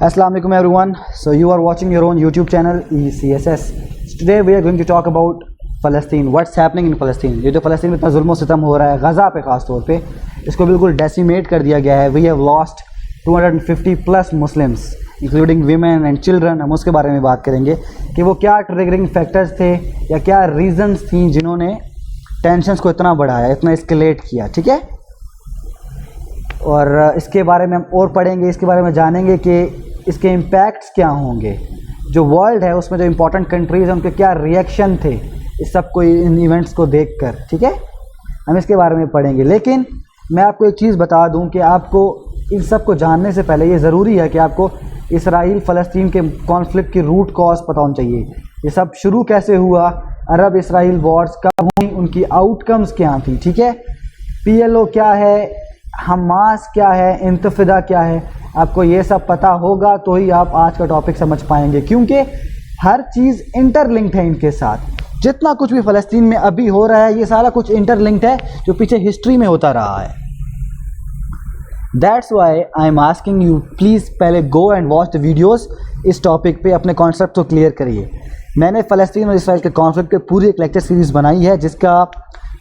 Assalamu alaikum everyone. So you are watching your own YouTube channel ECSS. So today we are going to talk about Palestine. What's happening in Palestine? ये जो फ़लस्तीन में इतना जुल्म सितम हो रहा है गज़ा पे ख़ास तौर पे, इसको बिल्कुल डेसिमेट कर दिया गया है. We have lost 250 plus Muslims including women and children. हम उसके बारे में बात करेंगे कि वो क्या ट्रिगरिंग फैक्टर्स थे या क्या रीजंस थी जिन्होंने टेंशन्स को इतना बढ़ाया, इतना एस्केलेट किया. ठीक है, और इसके बारे में हम और पढ़ेंगे, इसके बारे में जानेंगे कि इसके इम्पैक्ट्स क्या होंगे. जो वर्ल्ड है उसमें जो इम्पोर्टेंट कंट्रीज़ हैं उनके क्या रिएक्शन थे इस सब को, इन इवेंट्स को देखकर. ठीक है, हम इसके बारे में पढ़ेंगे. लेकिन मैं आपको एक चीज़ बता दूं कि आपको इन सब को जानने से पहले ये ज़रूरी है कि आपको इसराइल फ़लस्तीन के कॉन्फ्लिक्ट की रूट कॉज पता होना चाहिए. ये सब शुरू कैसे हुआ, अरब इसराइल वॉर्स कब हुई, उनकी आउटकम्स क्या थी. ठीक है, PLO क्या है, हमास क्या है, इंतफादा क्या है, आपको ये सब पता होगा तो ही आप आज का टॉपिक समझ पाएंगे, क्योंकि हर चीज़ इंटरलिंक्ड है इनके साथ. जितना कुछ भी फ़लस्तीन में अभी हो रहा है ये सारा कुछ इंटरलिंक्ड है जो पीछे हिस्ट्री में होता रहा है. That's why I am asking you, please पहले go and watch the videos. इस टॉपिक पे अपने कॉन्सेप्ट को क्लियर करिए. मैंने फ़लस्तीन और इसराइल के कॉन्फ्लिक्ट पे पूरी एक लेक्चर सीरीज़ बनाई है जिसका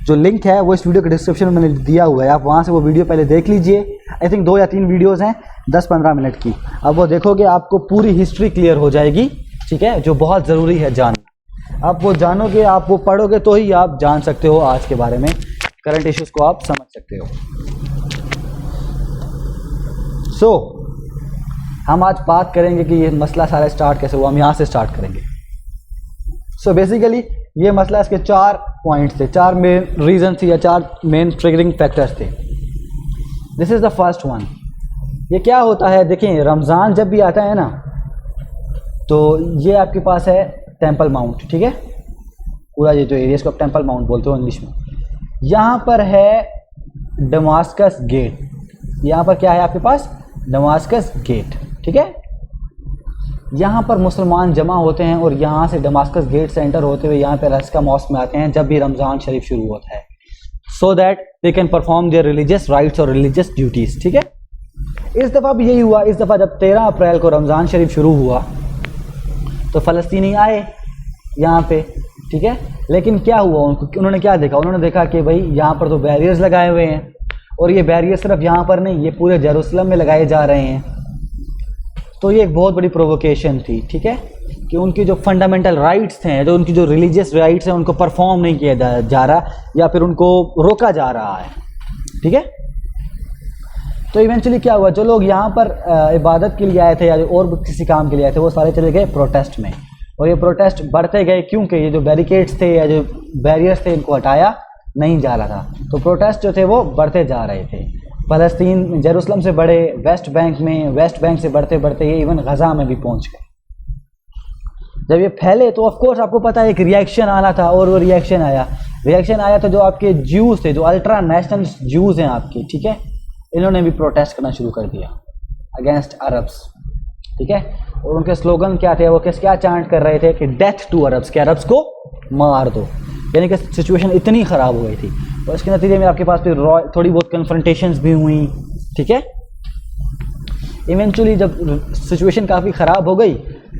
जो लिंक है वो इस वीडियो के डिस्क्रिप्शन में मैंने दिया हुआ है. आप वहाँ से वो वीडियो पहले देख लीजिए. आई थिंक 2 या 3 वीडियोज़ हैं 10-15 मिनट की. अब वो देखोगे आपको पूरी हिस्ट्री क्लियर हो जाएगी. ठीक है, जो बहुत ज़रूरी है जानना. आप वो जानोगे, आप वो पढ़ोगे तो ही आप जान सकते हो आज के बारे में, करंट इश्यूज़ को आप समझ सकते हो. सो हम आज बात करेंगे कि ये मसला सारा स्टार्ट कैसे हुआ. हम यहाँ से स्टार्ट करेंगे. सो बेसिकली ये मसला, इसके 4 पॉइंट्स थे, 4 मेन रीज़न थी या 4 मेन ट्रिगरिंग फैक्टर्स थे. This is the first one. ये क्या होता है, देखिए रमज़ान जब भी आता है ना तो ये आपके पास है टेंपल माउंट. ठीक है, पूरा ये जो एरिया इसको आप टेंपल माउंट बोलते हो इंग्लिश में. यहाँ पर है दमास्कस गेट. यहाँ पर क्या है आपके पास, दमास्कस गेट. ठीक है, यहाँ पर मुसलमान जमा होते हैं और यहाँ से दमास्कस गेट से एंटर होते हुए यहाँ पे रस्का मॉस्क में आते हैं जब भी रमज़ान शरीफ शुरू होता है, so that they can perform there religious rights और रिलीजियस ड्यूटीज़. ठीक है, इस दफ़ा भी यही हुआ. इस दफ़ा जब 13 अप्रैल को रमज़ान शरीफ शुरू हुआ तो फ़लस्तीनी आए यहाँ पे. ठीक है, लेकिन क्या हुआ, उन्होंने क्या देखा, उन्होंने देखा कि भाई यहाँ पर तो बैरियर्स लगाए हुए हैं और ये बैरियर सिर्फ यहाँ पर नहीं, ये पूरे जेरूसलम में लगाए जा रहे हैं. तो ये एक बहुत बड़ी प्रोवोकेशन थी. ठीक है, कि उनकी जो फंडामेंटल राइट्स थे, जो उनकी जो रिलीजियस राइट्स हैं उनको परफॉर्म नहीं किया जा रहा या फिर उनको रोका जा रहा है. ठीक है, तो इवेंचुअली क्या हुआ, जो लोग यहाँ पर इबादत के लिए आए थे या जो और किसी काम के लिए आए थे वो सारे चले गए प्रोटेस्ट में. और ये प्रोटेस्ट बढ़ते गए क्योंकि ये जो बैरिकेड्स थे या जो बैरियर्स थे इनको हटाया नहीं जा रहा था. तो प्रोटेस्ट जो थे वो बढ़ते जा रहे थे. फ़लस्तीन जेरूसलम से बढ़े वेस्ट बैंक में, वेस्ट बैंक से बढ़ते बढ़ते ये इवन गज़ा में भी पहुँच गए. जब ये फैले तो ऑफ कोर्स आपको पता है एक रिएक्शन आना था और वो रिएक्शन आया तो जो आपके ज्यूज़ थे, जो अल्ट्रा नेशनल ज्यूज़ हैं आपके, ठीक है, इन्होंने भी प्रोटेस्ट करना शुरू कर दिया अगेंस्ट अरब्स. ठीक है, और उनके स्लोगन क्या थे, वो क्या चांट कर रहे थे कि डेथ टू अरब्स, कि अरब्स को मार दो. यानी कि सिचुएशन इतनी ख़राब हो गई थी. और इसके नतीजे में आपके पास फिर थोड़ी बहुत कन्फ्रंटेशंस भी हुई. ठीक है, इवेंचुअली जब सिचुएशन काफ़ी ख़राब हो गई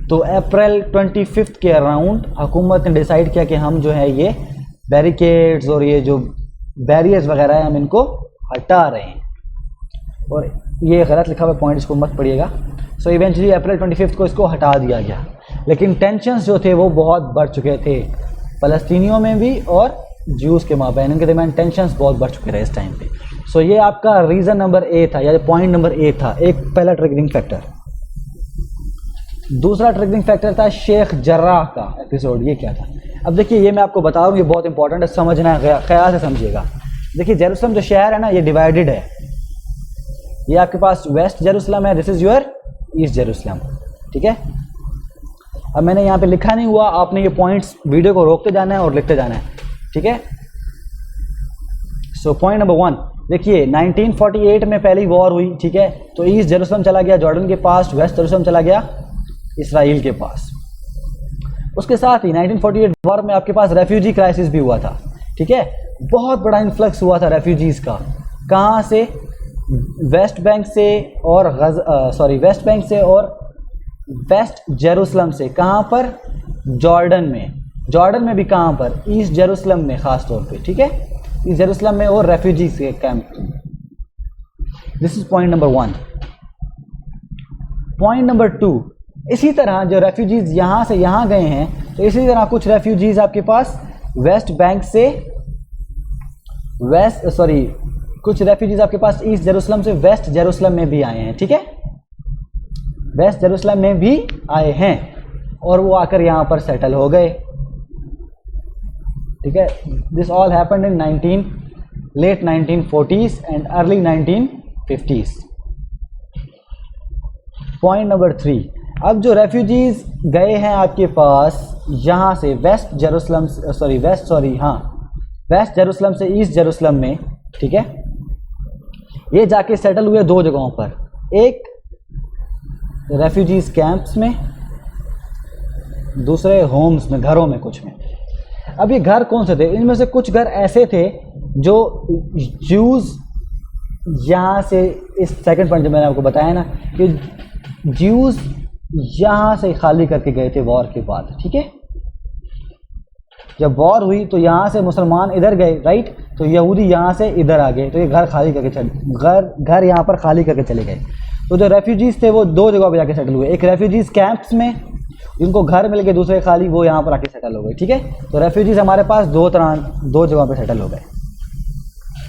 तो अप्रैल 25 के अराउंड हुकूमत ने डिसाइड किया कि हम जो है ये बैरिकेड्स और ये जो बैरियर्स वगैरह है हम इनको हटा रहे हैं. और ये गलत लिखा हुआ पॉइंट, इसको मत पढ़िएगा. सो इवेंचुअली अप्रैल 25 को इसको हटा दिया गया. लेकिन टेंशन्स जो थे वो बहुत बढ़ चुके थे, फ़लस्तीनियों में भी और ज्यूज़ के माबैन, इनके दरमियान टेंशन्स बहुत बढ़ चुके थे इस टाइम पे. सो ये आपका रीज़न नंबर A था या पॉइंट नंबर A था, एक पहला ट्रिगरिंग फैक्टर. दूसरा ट्रिगरिंग फैक्टर था शेख जर्राह का एपिसोड. ये क्या था, अब देखिए ये मैं आपको बता रहा हूँ, ये बहुत इंपॉर्टेंट है, समझना है, ख्याल से समझिएगा. देखिए जेरूसलम जो शहर है ना ये डिवाइडेड है. ये आपके पास वेस्ट जेरूसलम है, this is your east Jerusalem. ठीक है, अब मैंने यहाँ पे लिखा नहीं हुआ, आपने ये पॉइंट्स वीडियो को रोकते जाना है और लिखते जाना है. ठीक है, सो पॉइंट नंबर 1, देखिए 1948 में पहली वॉर हुई. ठीक है, तो ईस्ट जेरूसलम चला गया जॉर्डन के पास, वेस्ट जेरूसलम चला गया इसराइल के पास. उसके साथ ही 1948 वॉर में आपके पास रेफ्यूजी क्राइसिस भी हुआ था. ठीक है, बहुत बड़ा इन्फ्लक्स हुआ था रेफ्यूजीज़ का. कहाँ से, वेस्ट बैंक से और वेस्ट बैंक से और वेस्ट जेरूसलम से, कहाँ पर, जॉर्डन में, जॉर्डन में भी कहाँ पर, ईस्ट जेरूसलम में खास तौर पे, ठीक है, ईस्ट जेरूसलम में और रेफ्यूजीज के camp. This is point number 1। Point number 2, इसी तरह जो रेफ्यूजीज यहाँ से यहाँ गए हैं, तो इसी तरह कुछ रेफ्यूजीज आपके पास वेस्ट बैंक से कुछ रेफ्यूजीज आपके पास ईस्ट जेरूसलम से वेस्ट जेरूसलम में भी आए हैं, ठीक है, वेस्ट जेरूसलम में भी आए हैं और वो आकर यहाँ पर सेटल हो गए, ठीक है। This all happened in late 1940s and early 1950s। Point number 3, अब जो रेफ्यूजीज गए हैं आपके पास यहाँ से वेस्ट जेरूसलम से ईस्ट जेरूसलम में, ठीक है, ये जाके सेटल हुए 2 जगहों पर, एक रेफ्यूजीज कैंप्स में, दूसरे होम्स में, घरों में कुछ में। अब ये घर कौन से थे, इनमें से कुछ घर ऐसे थे जो ज्यूज यहाँ से, इस सेकंड पॉइंट जो मैंने आपको बताया ना कि ज्यूज यहाँ से खाली करके गए थे वॉर के बाद, ठीक है, जब वॉर हुई तो यहाँ से मुसलमान इधर गए, राइट, तो यहूदी यहाँ से इधर आ गए, तो ये घर खाली करके घर यहाँ पर खाली करके चले गए। तो जो रेफ्यूजीज थे वो 2 जगहों पे जाके सेटल हुए, एक रेफ्यूजीज कैंप्स में जिनको घर मिल गए, दूसरे खाली वो यहाँ पर आके सेटल हो गए, ठीक है। तो रेफ्यूजीज हमारे पास 2 जगहों पे सेटल हो गए।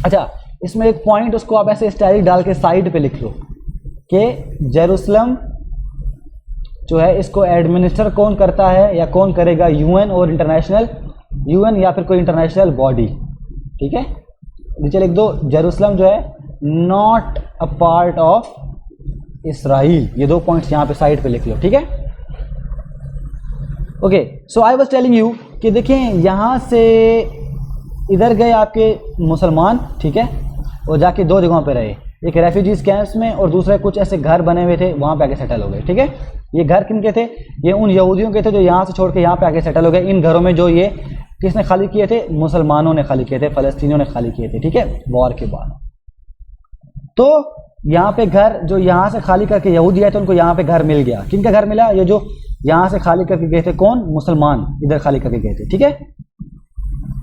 अच्छा, इसमें एक पॉइंट उसको आप ऐसे स्टाइल डाल के साइड पे लिख लो कि जेरूसलम जो है इसको एडमिनिस्टर कौन करता है या कौन करेगा, यूएन और यूएन या फिर कोई इंटरनेशनल बॉडी, ठीक है। नीचे लिख दो जेरूसलम जो है not a part of Israel, ये 2 पॉइंट्स यहाँ पे साइड पे लिख लो, ठीक है। Okay, so I was telling you कि देखें यहाँ से इधर गए आपके मुसलमान, ठीक है, और जाके 2 जगहों पे रहे, एक रेफ्यूजीज कैंप्स में और दूसरे कुछ ऐसे घर बने हुए थे वहाँ पे आके सेटल हो गए, ठीक है। ये घर किन के थे, ये उन यहूदियों के थे जो यहाँ से छोड़ के यहाँ पे आके सेटल हो गए। इन घरों में जो ये किसने खाली किए थे, मुसलमानों ने खाली किए थे, फ़लस्तीनियों ने खाली किए थे, ठीक है, वॉर के बाद। तो यहाँ पे घर जो यहाँ से खाली करके यहूदी आए थे उनको यहाँ पे घर मिल गया। किन का घर मिला, ये जो यहाँ से खाली करके गए थे, कौन, मुसलमान इधर खाली करके गए थे, ठीक है।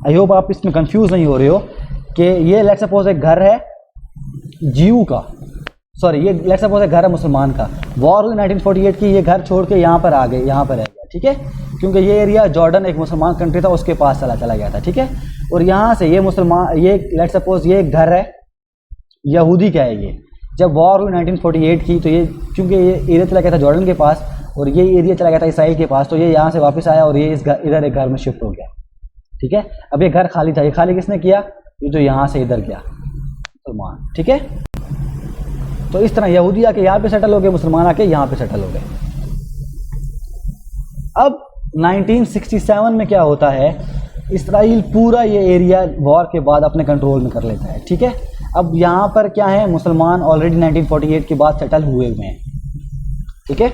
आई होप आप इसमें कंफ्यूज नहीं हो रहे हो कि ये लेट्स सपोज एक घर है जीव का, ये लेट्स सपोज घर है मुसलमान का, वॉर हुई 1948 की, ये घर छोड़ के यहाँ पर आ गए, यहाँ पर रह गया, ठीक है, क्योंकि ये एरिया जॉर्डन एक मुसलमान कंट्री था उसके पास चला गया था, ठीक है। और यहाँ से ये मुसलमान, ये लेट्स सपोज ये घर है यहूदी का है, ये जब वॉर हुई 1948 की तो ये क्योंकि ये एरिया चला गया था जॉर्डन के पास और ये एरिया चला गया था इसराइल के पास, तो ये यहाँ से वापस आया और ये इधर एक घर में शिफ्ट हो गया, ठीक है। अब ये घर खाली था, ये खाली किसने किया, ये जो यहाँ से इधर गया मुसलमान, ठीक है। तो इस तरह यहूदी आके यहाँ पे सेटल हो गए, मुसलमान आके यहाँ पे सेटल हो गए। अब 1967 में क्या होता है, इसराइल पूरा ये एरिया वॉर के बाद अपने कंट्रोल में कर लेता है, ठीक है। अब यहाँ पर क्या है, मुसलमान ऑलरेडी 1948 के बाद सेटल हुए हुए हैं, ठीक है।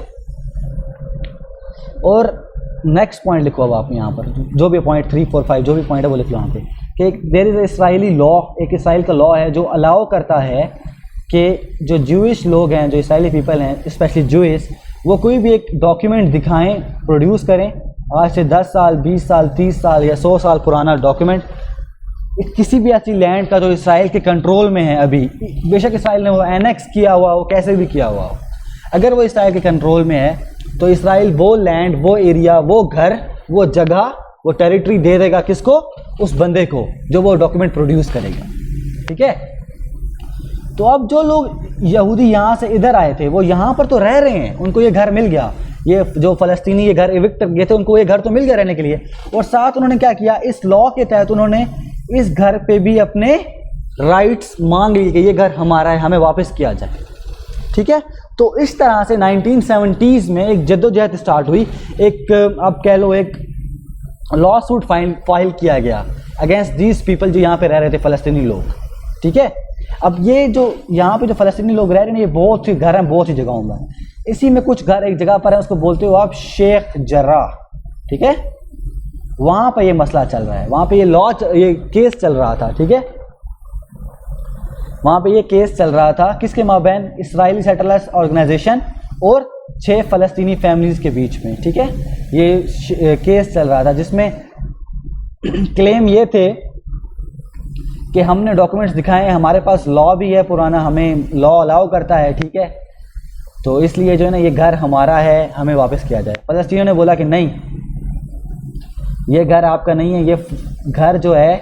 और नेक्स्ट पॉइंट लिखो अब आप यहाँ पर, जो भी पॉइंट 3, 4, 5 जो भी पॉइंट है वो लिख लो यहाँ पे कि देयर इज इसराइली लॉ, एक इसराइल का लॉ है जो अलाउ करता है कि जो ज्यूइश लोग हैं, जो इसराइली पीपल हैं स्पेशली ज्यूइश, वो कोई भी एक डॉक्यूमेंट दिखाएं, प्रोड्यूस करें, आज से 10 साल 20 साल 30 साल या 100 साल पुराना डॉक्यूमेंट किसी भी ऐसी लैंड का जो इसराइल के कंट्रोल में है अभी, बेशक इसराइल ने वो एनेक्स किया हुआ हो, कैसे भी किया हुआ हो, अगर वो इसराइल के कंट्रोल में है तो इसराइल वो लैंड, वो एरिया, वो घर, वो जगह, वो टेरिटरी दे देगा किसको, उस बंदे को जो वो डॉक्यूमेंट प्रोड्यूस करेगा, ठीक है। तो अब जो लोग यहूदी यहाँ से इधर आए थे वो यहाँ पर तो रह रहे हैं, उनको ये घर मिल गया, ये जो फ़लस्तीनी ये घर इविक्ट गए थे उनको ये घर तो मिल गया रहने के लिए, और साथ उन्होंने क्या किया, इस लॉ के तहत उन्होंने इस घर पे भी अपने राइट्स मांग लिए कि ये घर हमारा है, हमें वापस किया जाए, ठीक है। तो इस तरह से 1970s में एक जद्दोजहद स्टार्ट हुई, एक आप कह लो एक लॉ सूट फाइल किया गया अगेंस्ट दीज पीपल जो यहाँ पे रह रहे थे फ़लस्तीनी लोग, ठीक है। अब ये जो यहाँ पे जो फ़लस्तीनी लोग रह रहे हैं ये बहुत सी घर हैं, बहुत सी जगहों में, इसी में कुछ घर एक जगह पर है उसको बोलते हो आप शेख जर्राह, ठीक है। वहाँ पर ये मसला चल रहा है, वहाँ पे ये केस चल रहा था, ठीक है। वहाँ पे ये केस चल रहा था किसके माबैन, इसराइली सेटलर्स ऑर्गेनाइजेशन और 6 फ़लस्तीनी फैमिलीज़ के बीच में, ठीक है। ये केस चल रहा था जिसमें क्लेम ये थे कि हमने डॉक्यूमेंट्स दिखाए हैं, हमारे पास लॉ भी है पुराना, हमें लॉ अलाउ करता है, ठीक है, तो इसलिए जो है ना ये घर हमारा है, हमें वापस किया जाए। फ़लस्तीनियों ने बोला कि नहीं, ये घर आपका नहीं है, ये घर जो है,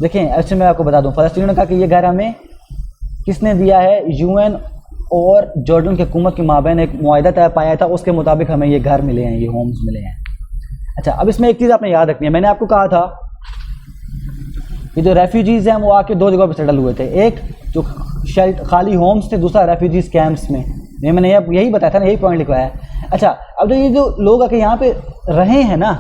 देखें ऐसे मैं आपको बता दूं, फ़लस्तीनियों ने कहा कि ये घर हमें किसने दिया है, यूएन और जॉर्डन की हुकूमत के माबैन एक मुआहदा तय पाया था, उसके मुताबिक हमें ये घर मिले हैं, ये होम्स मिले हैं। अच्छा, अब इसमें एक चीज़ आपने याद रखनी है, मैंने आपको कहा था कि जो रेफ्यूजीज़ हैं वो आके 2 जगह पर सेटल हुए थे, एक जो खाली होम्स थे, दूसरा रेफ्यूजीज़ कैंप्स में। मैंने यही बताया था ना, यही पॉइंट लिखवाया है। अच्छा, अब जो ये जो लोग आके यहाँ पे रहे हैं ना,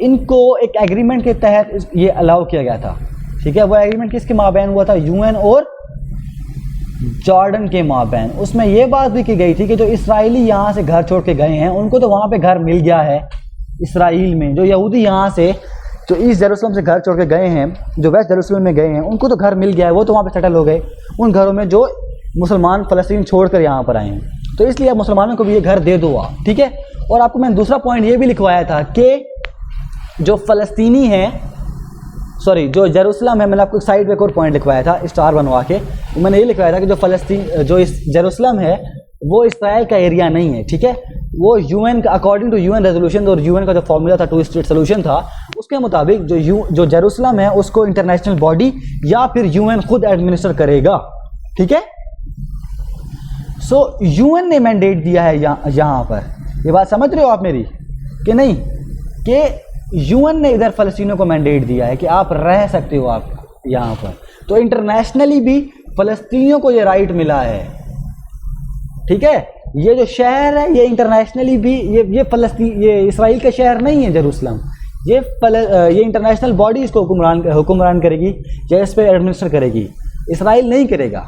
इनको एक एग्रीमेंट के तहत ये अलाउ किया गया था, ठीक है। वो एग्रीमेंट किसके माबैन हुआ था, यूएन और जॉर्डन के माबैन। उसमें ये बात भी की गई थी कि जो इसराइली यहाँ से घर छोड़ के गए हैं उनको तो वहाँ पे घर मिल गया है इसराइल में, जो यहूदी यहाँ से जो ईस्ट जेरूसलम से घर छोड़ के गए हैं, जो वेस्ट जेरूसलम में गए हैं, उनको तो घर मिल गया है, वो तो वहाँ पे सेटल हो गए उन घरों में जो मुसलमान फ़लस्तीन छोड़कर यहाँ पर आए हैं, तो इसलिए अब मुसलमानों को भी ये घर दे दो आप, ठीक है। और आपको मैंने दूसरा पॉइंट ये भी लिखवाया था कि जो फ़लस्तीनी हैं, सॉरी जो जेरूसलम है, मैंने आपको साइड पे एक और पॉइंट लिखवाया था स्टार बनवा के, मैंने ये लिखवाया था कि जो फ़लस्तीन जो इस जेरूसलम है वो इसराइल का एरिया नहीं है, ठीक है। वो यूएन का अकॉर्डिंग टू यूएन रेजोल्यूशन और यूएन का जो फॉर्मूला था 2 स्टेट सोल्यूशन था, उसके मुताबिक जो जेरूसलम है उसको इंटरनेशनल बॉडी या फिर यूएन खुद एडमिनिस्टर करेगा, ठीक है। सो यूएन ने मैंडेट दिया है यहाँ पर, ये बात समझ रहे हो आप मेरी कि नहीं, कि यूएन ने इधर फ़लस्तीनियों को मैंडेट दिया है कि आप रह सकते हो आप यहाँ पर, तो इंटरनेशनली भी फ़लस्तीनियों को ये राइट मिला है, ठीक है। ये जो शहर है ये इंटरनेशनली भी ये इसराइल का शहर नहीं है जेरूसलम, ये इंटरनेशनल बॉडी इसको हुक्मरान करेगी या इस पर एडमिनिस्टर करेगी, इसराइल नहीं करेगा,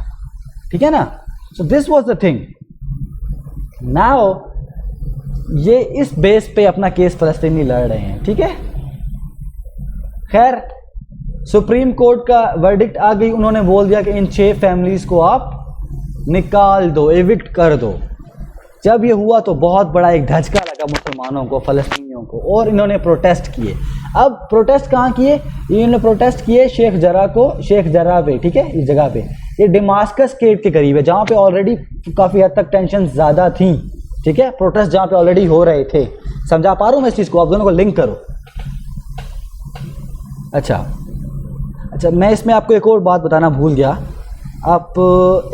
ठीक है ना। So this was the thing. Now ये इस बेस पे अपना केस फ़लस्तीनी लड़ रहे हैं, ठीक है। खैर सुप्रीम कोर्ट का वर्डिक्ट आ गई, उन्होंने बोल दिया कि इन 6 फैमिलीज़ को आप निकाल दो, एविक्ट कर दो। जब ये हुआ तो बहुत बड़ा एक धचका लगा मुसलमानों को, फ़लस्तीनियों को, और इन्होंने प्रोटेस्ट किए। अब प्रोटेस्ट कहाँ किए, इन्होंने प्रोटेस्ट किए शेख जरा पे, ठीक है, इस जगह पे, ये दमास्कस गेट के करीब है जहाँ पे ऑलरेडी काफ़ी हद तक टेंशन ज़्यादा थी, ठीक है। प्रोटेस्ट जहाँ पे ऑलरेडी हो रहे थे, समझा पा रहा हूँ मैं इस चीज़ को, आप दोनों को लिंक करो। अच्छा, मैं इसमें आपको एक और बात बताना भूल गया, आप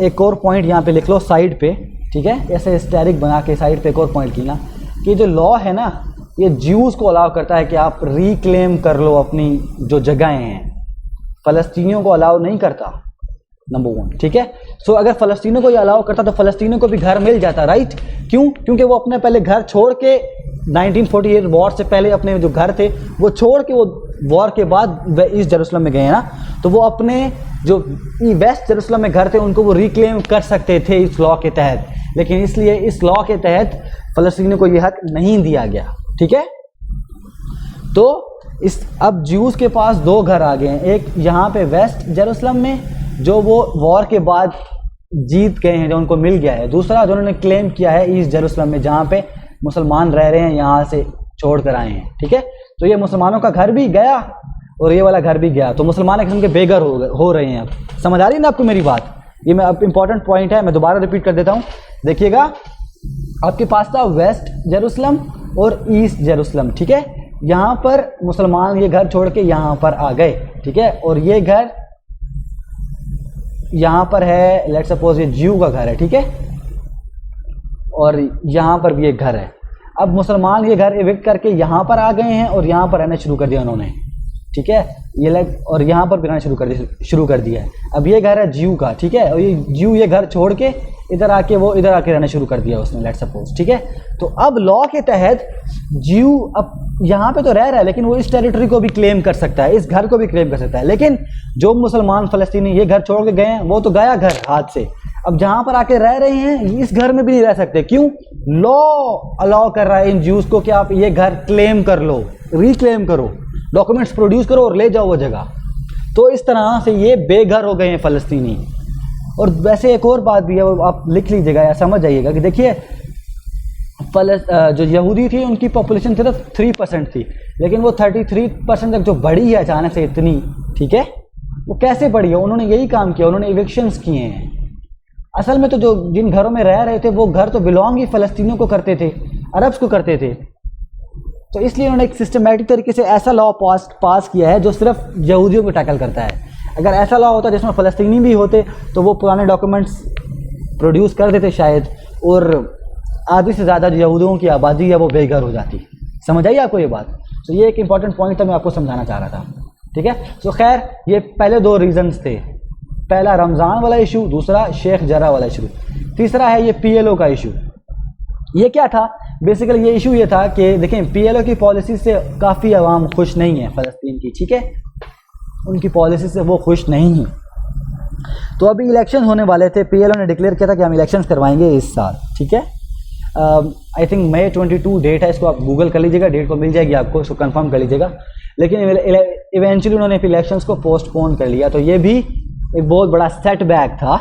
एक और पॉइंट यहाँ पे लिख लो साइड पे, ठीक है, ऐसे स्टैरिक बना के साइड पे एक और पॉइंट लिखना कि जो लॉ है ना ये ज्यूज़ को अलाउ करता है कि आप रिक्लेम कर लो अपनी जो जगहें हैं, फ़लस्तीनियों को अलाउ नहीं करता, नंबर 1, ठीक है। सो अगर फ़लस्तीनियों को ये अलाउ करता तो फ़लस्तीनियों को भी घर मिल जाता, राइट। क्यों? क्योंकि वो अपने पहले घर छोड़ के 1948 वॉर से पहले अपने जो घर थे वो छोड़ के वो वॉर के बाद ईस्ट जेरूसलम में गए हैं ना, तो वो अपने जो वेस्ट जेरूसलम में घर थे उनको वो रिक्लेम कर सकते थे इस लॉ के तहत, लेकिन इसलिए इस लॉ के तहत फ़लस्तीनियों को ये हक नहीं दिया गया, ठीक है। तो अब ज्यूज़ के पास 2 घर आ गए हैं, एक यहाँ पे वेस्ट जेरूसलम में जो वो वॉर के बाद जीत गए हैं, जो उनको मिल गया है, दूसरा जो उन्होंने क्लेम किया है ईस्ट जेरूसलम में जहाँ पे मुसलमान रह रहे हैं, यहाँ से छोड़ कर आए हैं, ठीक है। तो ये मुसलमानों का घर भी गया और ये वाला घर भी गया, तो मुसलमान एक किस्म के बेघर हो रहे हैं। अब समझ आ रही है ना आपको मेरी बात, ये मैं अब इंपॉर्टेंट पॉइंट है, मैं दोबारा रिपीट कर देता हूँ, देखिएगा। आपके पास था वेस्ट जेरूसलम और ईस्ट जेरूसलम, ठीक है। यहाँ पर मुसलमान ये घर छोड़ के यहाँ पर आ गए, ठीक है, और ये घर यहाँ पर है, लेट्स सपोज ये ज्यू का घर है, ठीक है, और यहाँ पर भी एक घर है। अब मुसलमान ये घर एविक्ट करके यहाँ पर आ गए हैं और यहाँ पर रहना शुरू कर दिया उन्होंने, ठीक है, ये और यहाँ पर भी रहना शुरू कर दिया है। अब ये घर है ज्यू का, ठीक है, और ये ज्यू ये घर छोड़ के इधर आके रहना शुरू कर दिया उसने, लेट्स सपोज, ठीक है। तो अब लॉ के तहत ज्यू अब यहाँ पे तो रह रहा है, लेकिन वो इस टेरिटरी को भी क्लेम कर सकता है, इस घर को भी क्लेम कर सकता है, लेकिन जो मुसलमान फ़लस्तीनी ये घर छोड़ के गए हैं वो तो गया घर हाथ से। अब जहाँ पर आके रह रहे हैं इस घर में भी नहीं रह सकते, क्यों? लॉ अलाउ कर रहा है इन ज्यूज़ को कि आप ये घर क्लेम कर लो, रिक्लेम करो, डॉक्यूमेंट्स प्रोड्यूस करो और ले जाओ वो जगह। तो इस तरह से ये बेघर हो गए हैं फ़लस्तीनी, और वैसे एक और बात भी है, वो आप लिख लीजिएगा या समझ जाइएगा कि देखिए जो यहूदी थी उनकी पॉपुलेशन सिर्फ 3% थी, लेकिन वो 33% तक जो बढ़ी है अचानक से इतनी, ठीक है, वो कैसे बढ़ी है? उन्होंने यही काम किया, उन्होंने इविक्शंस किए हैं। असल में तो जो जिन घरों में रह रहे थे वो घर तो बिलोंग ही फ़लस्तीनियों को करते थे, अरब्स को करते थे। तो इसलिए उन्होंने एक सिस्टमेटिक तरीके से ऐसा लॉ पास किया है जो सिर्फ यहूदियों को टैकल करता है। अगर ऐसा लॉ होता जिसमें फ़लस्तीनी भी होते तो वो पुराने डॉक्यूमेंट्स प्रोड्यूस कर देते शायद, और आधी से ज़्यादा जो यहूदियों की आबादी है वो बेघर हो जाती। समझ आई आपको ये बात? तो ये एक इंपॉर्टेंट पॉइंट था, मैं आपको समझाना चाह रहा था, ठीक है। तो खैर ये पहले 2 रीजंस थे, पहला रमज़ान वाला इशू, दूसरा शेख जरा वाला इशू, तीसरा है ये PLO का इशू। ये क्या था? बेसिकली ये इशू ये था कि देखें PLO की पॉलिसी से काफ़ी अवाम खुश नहीं है फ़लस्तीन की, ठीक है, उनकी पॉलिसी से वो खुश नहीं है। तो अभी इलेक्शन होने वाले थे, PLO ने डिक्लेयर किया था कि हम इलेक्शंस करवाएंगे इस साल, ठीक है। आई थिंक मई 22 डेट है, इसको आप गूगल कर लीजिएगा, डेट को मिल जाएगी आपको, इसको कंफर्म कर लीजिएगा। लेकिन इवेंचुअली उन्होंने इलेक्शंस को पोस्टपोन कर लिया, तो ये भी एक बहुत बड़ा सेटबैक था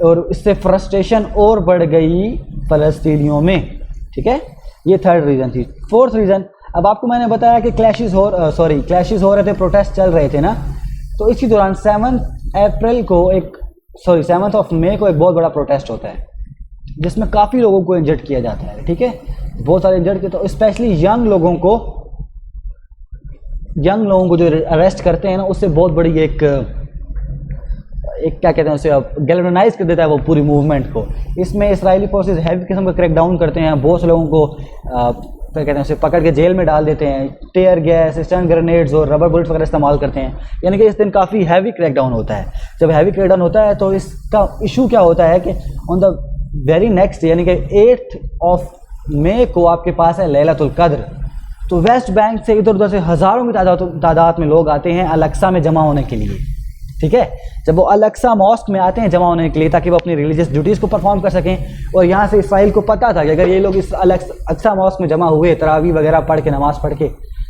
और इससे फ्रस्ट्रेशन और बढ़ गई फ़लस्तीनियों में, ठीक है। ये 3rd रीज़न थी। 4th रीज़न, अब आपको मैंने बताया कि क्लैशेस हो रहे थे, प्रोटेस्ट चल रहे थे ना, तो इसी दौरान 7th ऑफ मई को एक बहुत बड़ा प्रोटेस्ट होता है जिसमें काफ़ी लोगों को इंजर्ड किया जाता है, ठीक है, बहुत सारे इंजर्ड किए। तो स्पेशली यंग लोगों को जो अरेस्ट करते हैं ना, उससे बहुत बड़ी एक क्या कहते हैं उसे, गैल्वेनाइज कर देता है वो पूरी मूवमेंट को। इसमें इजरायली फोर्सेस हैवी किस्म का क्रैकडाउन करते हैं, बहुत से लोगों को क्या कहते हैं उसे पकड़ के जेल में डाल देते हैं, टेयर गैस, स्टन ग्रेनेड्स और रबर बुलेट्स वगैरह इस्तेमाल करते हैं। यानी कि इस दिन काफ़ी हैवी क्रैकडाउन होता है। जब हैवी क्रैकडाउन होता है तो इसका इशू क्या होता है कि ऑन द वेरी नेक्स्ट यानी कि 8th ऑफ मई को आपके पास है लैलतुल कद्र। तो वेस्ट बैंक से इधर उधर से हज़ारों की तादाद में लोग आते हैं अल-अक्सा में जमा होने के लिए, ठीक है। जब वो अल-अक्सा मॉस्क में आते हैं जमा होने के लिए ताकि वो अपनी रिलीजियस ड्यूटीज़ को परफॉर्म कर सकें, और यहाँ से इसराइल को पता था कि अगर ये लोग इस अल-अक्सा मॉस्क में जमा हुए तरावी वगैरह पढ़ के, नमाज़ पढ़ के,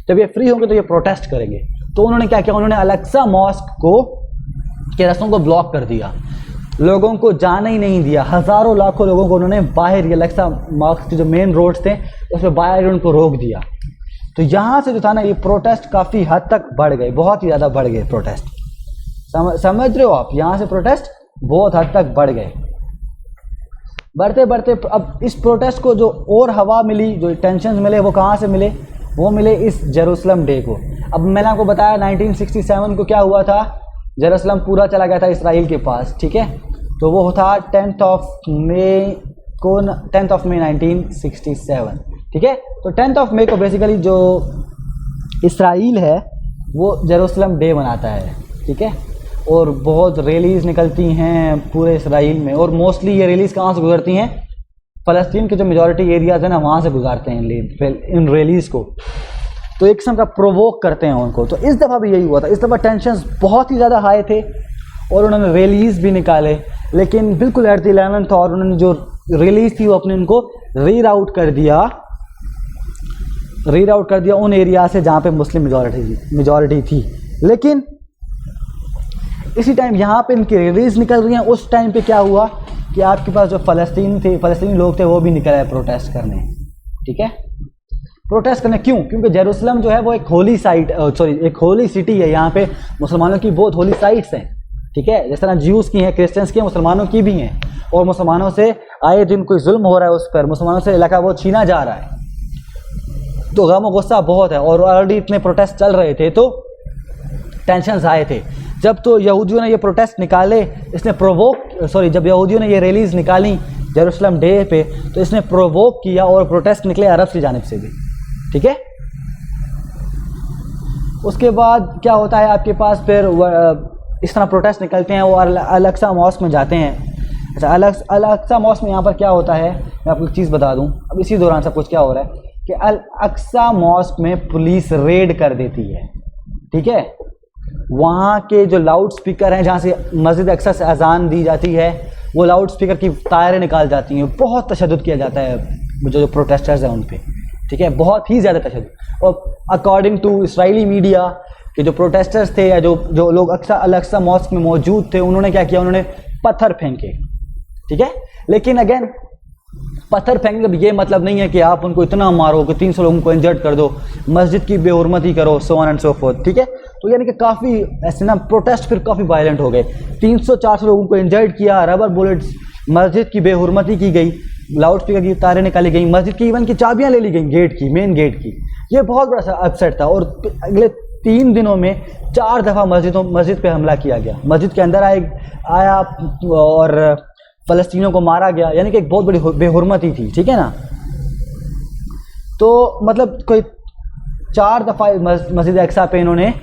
जब ये फ्री होंगे तो ये प्रोटेस्ट करेंगे। तो उन्होंने क्या किया, उन्होंने अल-अक्सा मॉस्क के रास्तों को ब्लॉक कर दिया, लोगों को जाने ही नहीं दिया। हज़ारों लाखों लोगों को उन्होंने बाहर, अल-अक्सा मॉस्क के जो मेन रोड्स थे उसमें बाहर उनको रोक दिया। तो यहाँ से जो था ना, ये प्रोटेस्ट काफ़ी हद तक बढ़ गए, बहुत ही ज़्यादा बढ़ गए प्रोटेस्ट। समझ रहे हो आप? यहाँ से प्रोटेस्ट बहुत हद तक बढ़ गए। बढ़ते बढ़ते अब इस प्रोटेस्ट को जो और हवा मिली, जो टेंशन मिले, वो कहाँ से मिले? वो मिले इस जेरूसलम डे को। अब मैंने आपको बताया 1967 को क्या हुआ था, जेरूसलम पूरा चला गया था इसराइल के पास, ठीक है। तो वो था 10th ऑफ मई 1967, ठीक है। तो 10th ऑफ मई को बेसिकली जो इसराइल है वो जेरूसलम डे मनाता है, ठीक है। और बहुत रैलीज़ निकलती हैं पूरे इसराइल में, और मोस्टली ये रैलीज़ कहाँ से गुजरती हैं? फ़लस्तीन के जो मेजॉरिटी एरियाज़ हैं ना, वहाँ से गुजारते हैं इन रैलीज़ को। तो एक किस्म का प्रोवोक करते हैं उनको। तो इस दफ़ा भी यही हुआ था। इस दफ़ा टेंशन्स बहुत ही ज़्यादा हाई थे और उन्होंने रैलीज़ भी निकाले, लेकिन बिल्कुल एट द 11th और उन्होंने जो रैलीज़ थी वो अपने उनको रीराउट कर दिया उन एरिया से जहाँ पे मुस्लिम मेजॉरिटी थी। लेकिन इसी टाइम यहाँ पे इनकी रैलीज़ निकल रही हैं। उस टाइम पे क्या हुआ कि आपके पास जो फ़लस्तीनी लोग थे वो भी निकल आए प्रोटेस्ट करने, ठीक है। प्रोटेस्ट करने क्यों? क्योंकि जेरूसलम जो है वो एक होली सिटी है। यहाँ पे मुसलमानों की बहुत होली साइट्स हैं, ठीक है। जिस तरह ज्यूज़ की हैं, क्रिश्चियंस की हैं, मुसलमानों की भी हैं। और मुसलमानों से आए दिन कोई जुल्म हो रहा है उस पर, मुसलमानों से इलाका वो छीना जा रहा है, तो गम और गुस्सा बहुत है। और ऑलरेडी इतने प्रोटेस्ट चल रहे थे तो टेंशन आए थे। जब तो यहूदियों ने ये प्रोटेस्ट निकाले, जब यहूदियों ने ये रैलीज़ निकाली जेरूसलम डे पे, तो इसने प्रोवोक किया और प्रोटेस्ट निकले अरब की जानिब से भी, ठीक है। उसके बाद क्या होता है आपके पास, फिर इस तरह प्रोटेस्ट निकलते हैं, वो अल-अक्सा मॉस्क में जाते हैं। अच्छा, अल-अक्सा मॉस्क में यहाँ पर क्या होता है, मैं आपको एक चीज़ बता दूँ। अब इसी दौरान सब कुछ क्या हो रहा है कि अल-अक्सा मॉस्क में पुलिस रेड कर देती है, ठीक है। वहाँ के जो लाउड स्पीकर हैं, जहाँ से मस्जिद अक्सा से अजान दी जाती है, वो लाउड स्पीकर की तारें निकाल जाती हैं। बहुत तशद्दुद किया जाता है जो प्रोटेस्टर्स हैं उन पे, ठीक है, बहुत ही ज़्यादा तशद्दुद। और अकॉर्डिंग टू इसराइली मीडिया कि जो प्रोटेस्टर्स थे या जो लोग अक्सा अल-अक्सा मॉस्क में मौजूद थे, उन्होंने क्या किया, उन्होंने पत्थर फेंके, ठीक है। लेकिन अगेन पत्थर फेंकने का ये मतलब नहीं है कि आप उनको इतना मारो कि 300 लोगों को इंजर्ड कर दो, मस्जिद की बेहुरमती करो, so on and so fourth, ठीक है। तो यानी कि काफ़ी ऐसे ना प्रोटेस्ट फिर काफ़ी वायलेंट हो गए, 300-400 लोगों को इंजर्ड किया, रबर बुलेट्स, मस्जिद की बेहुरमती की गई, लाउड स्पीकर की तारें निकाली गई, मस्जिद की इवन की चाबियाँ ले ली गई गेट की, मेन गेट की। ये बहुत बड़ा सा अपसेट था। और अगले 3 दिनों में 4 दफ़ा मस्जिद पे हमला किया गया, मस्जिद के अंदर आया और फ़लस्तीनियों को मारा गया, यानी कि एक बहुत बड़ी बेहुरमती थी, ठीक है ना। तो मतलब कोई 4 दफ़ा मस्जिद अक्सा पे इन्होंने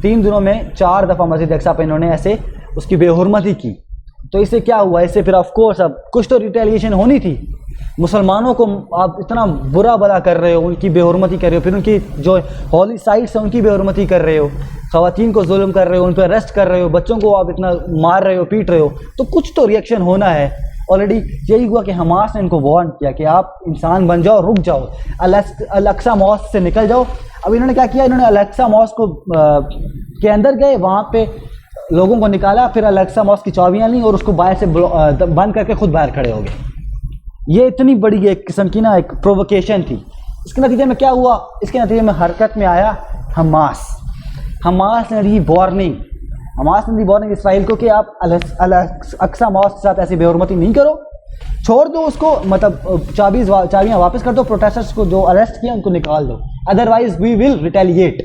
3 दिनों में 4 दफ़ा मस्जिद अक्सा पे इन्होंने ऐसे उसकी बेहुरमती की। तो इससे क्या हुआ, इससे फिर ऑफ कोर्स अब कुछ तो रिटेलिएशन होनी थी। मुसलमानों को आप इतना बुरा भला कर रहे हो, उनकी बेहुरमती कर रहे हो, फिर उनकी जो हॉली साइट्स हैं उनकी बेहुरमती कर रहे हो, ख़वातीन को जुल्म कर रहे हो, उन पर अरेस्ट कर रहे हो, बच्चों को आप इतना मार रहे हो, पीट रहे हो, तो कुछ तो रिएक्शन होना है। ऑलरेडी यही हुआ कि हमास ने इनको वार्न किया कि आप इंसान बन जाओ, रुक जाओ, अल-अक्सा मॉस्क से निकल जाओ। अब इन्होंने क्या किया, इन्होंने अल-अक्सा मॉस्क को के अंदर गए, वहाँ पे लोगों को निकाला, फिर अल-अक्सा मॉस्क की चाबियाँ ली और उसको बाहर से बंद करके खुद बाहर खड़े हो गए। ये इतनी बड़ी एक किस्म की ना एक प्रोवोकेशन थी। इसके नतीजे में क्या हुआ, इसके नतीजे में हरकत में आया हमास ने दी वार्निंग, इसराइल को कि आप अल-अक्सा मॉस्क के साथ ऐसी बेहुरमती नहीं करो, छोड़ दो उसको, मतलब चाबियाँ वापस कर दो, प्रोटेस्टर्स को जो अरेस्ट किया उनको निकाल दो, अदरवाइज वी विल रिटेलिएट,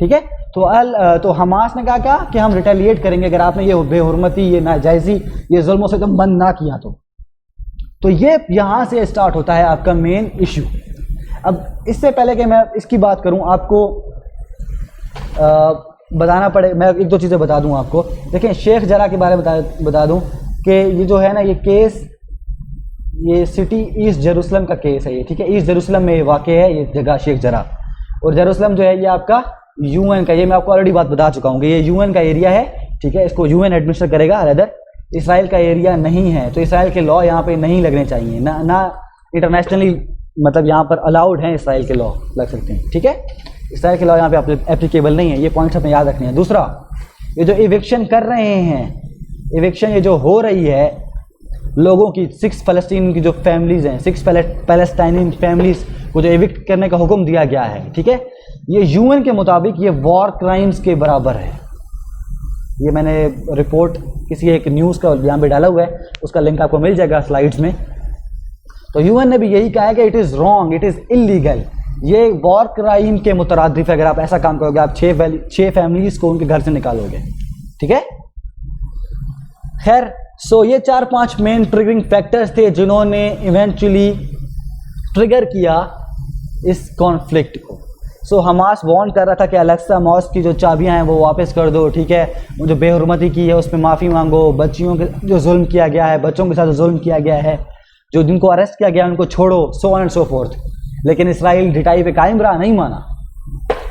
ठीक है। तो हमास ने कहा कि हम रिटेलिएट करेंगे अगर आपने ये बेहुरमती, ये नाजायज़ी, ये जुल्म से तुम बंद ना किया तो ये यहाँ से स्टार्ट होता है आपका मेन इशू। अब इससे पहले कि मैं इसकी बात करूँ, आपको बताना पड़े, मैं 1-2 चीज़ें बता दूँ आपको। देखें, शेख जरा के बारे में बता दूँ कि ये जो है ना, ये केस, ये सिटी ईस्ट जेरूसलम का केस है ये, ठीक है। ईस्ट जेरूसलम में वाक़ है ये जगह शेख जरा, और जेरूसलम जो है ये आपका यूएन का, ये मैं आपको ऑलरेडी बात बता चुका हूँ कि ये यूएन का एरिया है, ठीक है। इसको यूएन एडमिनिस्टर करेगा, अदर इसराइल का एरिया नहीं है, तो इसराइल के लॉ यहाँ पे नहीं लगने चाहिए, ना इंटरनेशनली मतलब यहाँ पर अलाउड हैं इसराइल के लॉ लग सकते हैं, ठीक है। इसराइल के लॉ यहाँ पे एप्लीकेबल नहीं है, ये पॉइंट्स हमें याद रखने हैं। दूसरा, ये जो इविक्शन कर रहे हैं, इविक्शन ये जो हो रही है लोगों की, 6 फ़लस्तीन की जो फैमिलीज़ हैं, 6 पैलेस्टाइनी फैमिलीज़ को जो इविक्ट करने का हुक्म दिया गया है, ठीक है, ये यूएन के मुताबिक ये वॉर क्राइम्स के बराबर है। ये मैंने रिपोर्ट किसी एक न्यूज़ का यहाँ पे डाला हुआ है, उसका लिंक आपको मिल जाएगा स्लाइड्स में। तो यूएन ने भी यही कहा है कि it is wrong, it is illegal, ये वॉर क्राइम के मुतरादिफ है। अगर आप ऐसा काम करोगे, आप 6 फैमिलीज़ को उनके घर से निकालोगे, ठीक है। खैर, सो ये 4-5 मेन ट्रिगरिंग फैक्टर्स थे जिन्होंने इवेंचुअली ट्रिगर किया इस कॉन्फ्लिक्ट को। सो हमास वार्न कर रहा था कि अल-अक्सा मॉस्क की जो चाबियां हैं वो वापस कर दो, ठीक है, जो बेहुरमती की है उस पर माफ़ी मांगो, बच्चियों के जो जुल्म किया गया है, बच्चों के साथ जो जुल्म किया गया है, जो जिनको अरेस्ट किया गया है उनको छोड़ो, so on and so fourth. लेकिन इसराइल डिटाई पे कायम रहा, नहीं माना।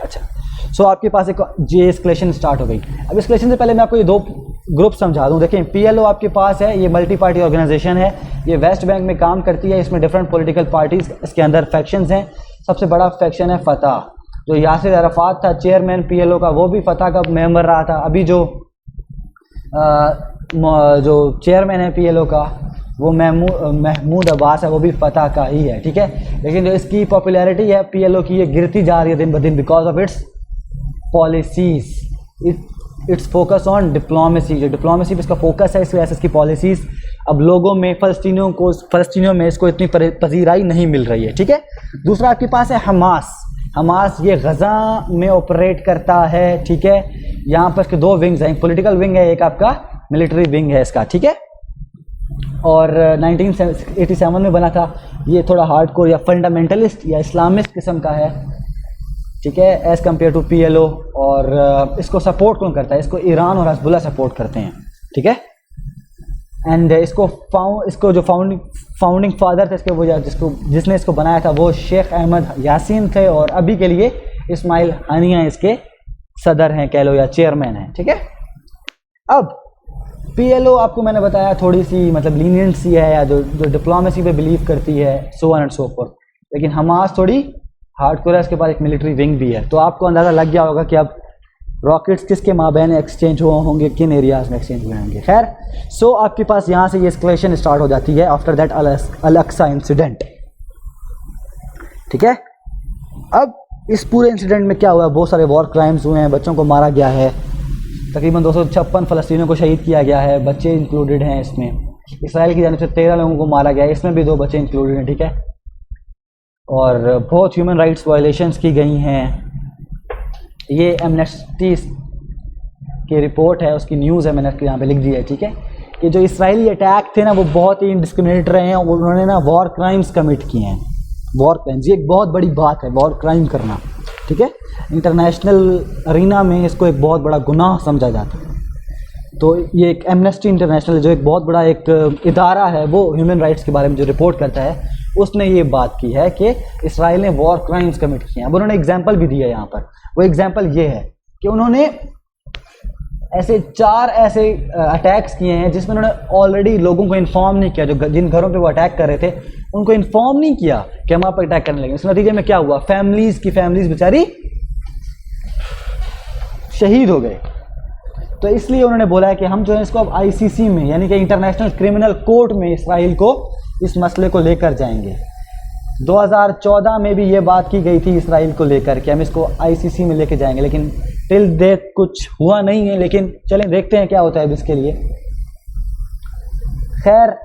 अच्छा, सो आपके पास एक जे एस्केलेशन स्टार्ट हो गई। अब एस्केलेशन से पहले मैं आपको ये 2 ग्रुप समझा दूं। देखें, PLO आपके पास है, ये मल्टी पार्टी ऑर्गेनाइजेशन है, ये वेस्ट बैंक में काम करती है, इसमें डिफरेंट पॉलिटिकल पार्टीज इसके अंदर फैक्शंस हैं। सबसे बड़ा फैक्शन है फतह, जो यासिर अराफात था चेयरमैन PLO का, वो भी फतह का मेंबर रहा था। अभी जो चेयरमैन है PLO का वो महमूद अब्बास है, वो भी फतह का ही है, ठीक है। लेकिन जो इसकी पॉपुलैरिटी है PLO की, ये गिरती जा रही है दिन ब दिन because of its policies, it's focus on diplomacy. जो डिप्लोमेसी पे इसका फोकस है, इस वजह से इसकी पॉलिसीज़ अब लोगों में, फ़लस्तीनियों में इसको इतनी पजीराई नहीं मिल रही है, ठीक है। दूसरा आपके पास है हमास, ये गज़ा में ऑपरेट करता है, ठीक है। यहाँ पर इसके 2 विंग्स हैं, एक पॉलिटिकल विंग है, एक आपका मिलिट्री विंग है इसका, ठीक है। और 1987 में बना था। ये थोड़ा हार्डकोर या फंडामेंटलिस्ट या इस्लामिस्ट किस्म का है, ठीक है, एज़ कम्पेयर टू PLO। और इसको सपोर्ट कौन करता है? इसको ईरान और हिज़्बुल्लाह सपोर्ट करते हैं, ठीक है। एंड इसको जो फाउंडिंग फादर थे इसके, वो जिसने इसको बनाया था वो शेख अहमद यासीन थे, और अभी के लिए इस्माइल हानिया इसके सदर हैं, कह लो, या चेयरमैन हैं, ठीक है। अब PLO आपको मैंने बताया थोड़ी सी मतलब लीनियंट सी है, या जो डिप्लोमेसी पे बिलीव करती है, so on and so fourth. लेकिन हमास थोड़ी हार्डकोर है, इसके पास एक मिलिट्री विंग भी है। तो आपको अंदाज़ा लग गया होगा कि अब रॉकेट्स किसके माबैन एक्सचेंज हुए होंगे, किन एरियाज़ में एक्सचेंज हुए होंगे। खैर सो आपके पास यहाँ से ये एस्केलेशन स्टार्ट हो जाती है आफ्टर दैट अल-अक्सा इंसिडेंट। ठीक है, अब इस पूरे इंसिडेंट में क्या हुआ, बहुत सारे वॉर क्राइम्स हुए हैं, बच्चों को मारा गया है, तकरीबन 256 फ़लस्तीनियों को शहीद किया गया है, बच्चे इंक्लूडेड हैं इसमें। इसराइल की जानिब से 13 लोगों को मारा गया है, इसमें भी 2 बच्चे इंक्लूडेड हैं। ठीक है, और बहुत ह्यूमन राइट्स वायलेशंस की गई हैं। ये एमनेस्टी की रिपोर्ट है, उसकी न्यूज़ है, मैंने यहाँ पे लिख दी है। ठीक है, कि जो इसराइली अटैक थे ना वो बहुत ही इंडिस्क्रिमिनेट रहे हैं, उन्होंने ना वॉर क्राइम्स कमिट किए हैं। वॉर क्राइम्स ये एक बहुत बड़ी बात है, वॉर क्राइम करना। ठीक है, इंटरनेशनल अरीना में इसको एक बहुत बड़ा गुनाह समझा जाता है। तो ये एक एमनेस्टी इंटरनेशनल जो एक बहुत बड़ा एक इदारा है, वो ह्यूमन राइट्स के बारे में जो रिपोर्ट करता है, उसने ये बात की है कि इसराइल ने वॉर क्राइम्स कमिट किए हैं। अब उन्होंने एग्जाम्पल भी दिया है यहाँ पर। वो एग्जाम्पल ये है कि उन्होंने ऐसे 4 ऐसे अटैक्स किए हैं जिसमें उन्होंने ऑलरेडी लोगों को इन्फॉर्म नहीं किया, जो जिन घरों पे वो अटैक कर रहे थे उनको इन्फॉर्म नहीं किया कि हम आप पर अटैक करने लगे। इस नतीजे में क्या हुआ, फैमिलीज बेचारी शहीद हो गए। तो इसलिए उन्होंने बोला है कि हम जो है इसको अब ICC में, यानी कि इंटरनेशनल क्रिमिनल कोर्ट में इसराइल को इस मसले को लेकर जाएंगे। 2014 में भी ये बात की गई थी इसराइल को लेकर कि हम इसको ICC में लेके जाएंगे, लेकिन टिल डेट कुछ हुआ नहीं है। लेकिन चलें देखते हैं क्या होता है इसके लिए। खैर,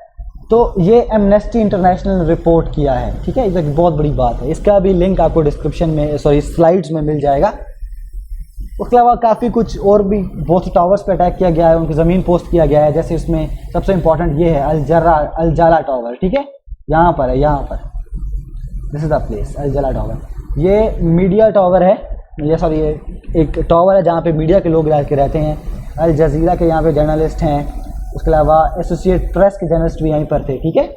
तो ये एमनेस्टी इंटरनेशनल रिपोर्ट किया है। ठीक है, ये एक बहुत बड़ी बात है। इसका भी लिंक आपको डिस्क्रिप्शन में, स्लाइड्स में मिल जाएगा। उसके अलावा काफ़ी कुछ और भी बहुत टावर्स पे अटैक किया गया है, उनकी ज़मीन पोस्ट किया गया है। जैसे इसमें सबसे इंपॉर्टेंट ये है अल जाला टावर। ठीक है, यहाँ पर है, यहाँ पर, दिस इज़ द प्लेस, अल जाला टावर। ये मीडिया टावर है, ये सॉरी ये एक टावर है जहाँ पे मीडिया के लोग रहते हैं। अल जज़ीरा के यहाँ पे जर्नलिस्ट हैं, उसके अलावा एसोसिएट प्रेस के जर्नलिस्ट भी यहीं पर थे। ठीक है,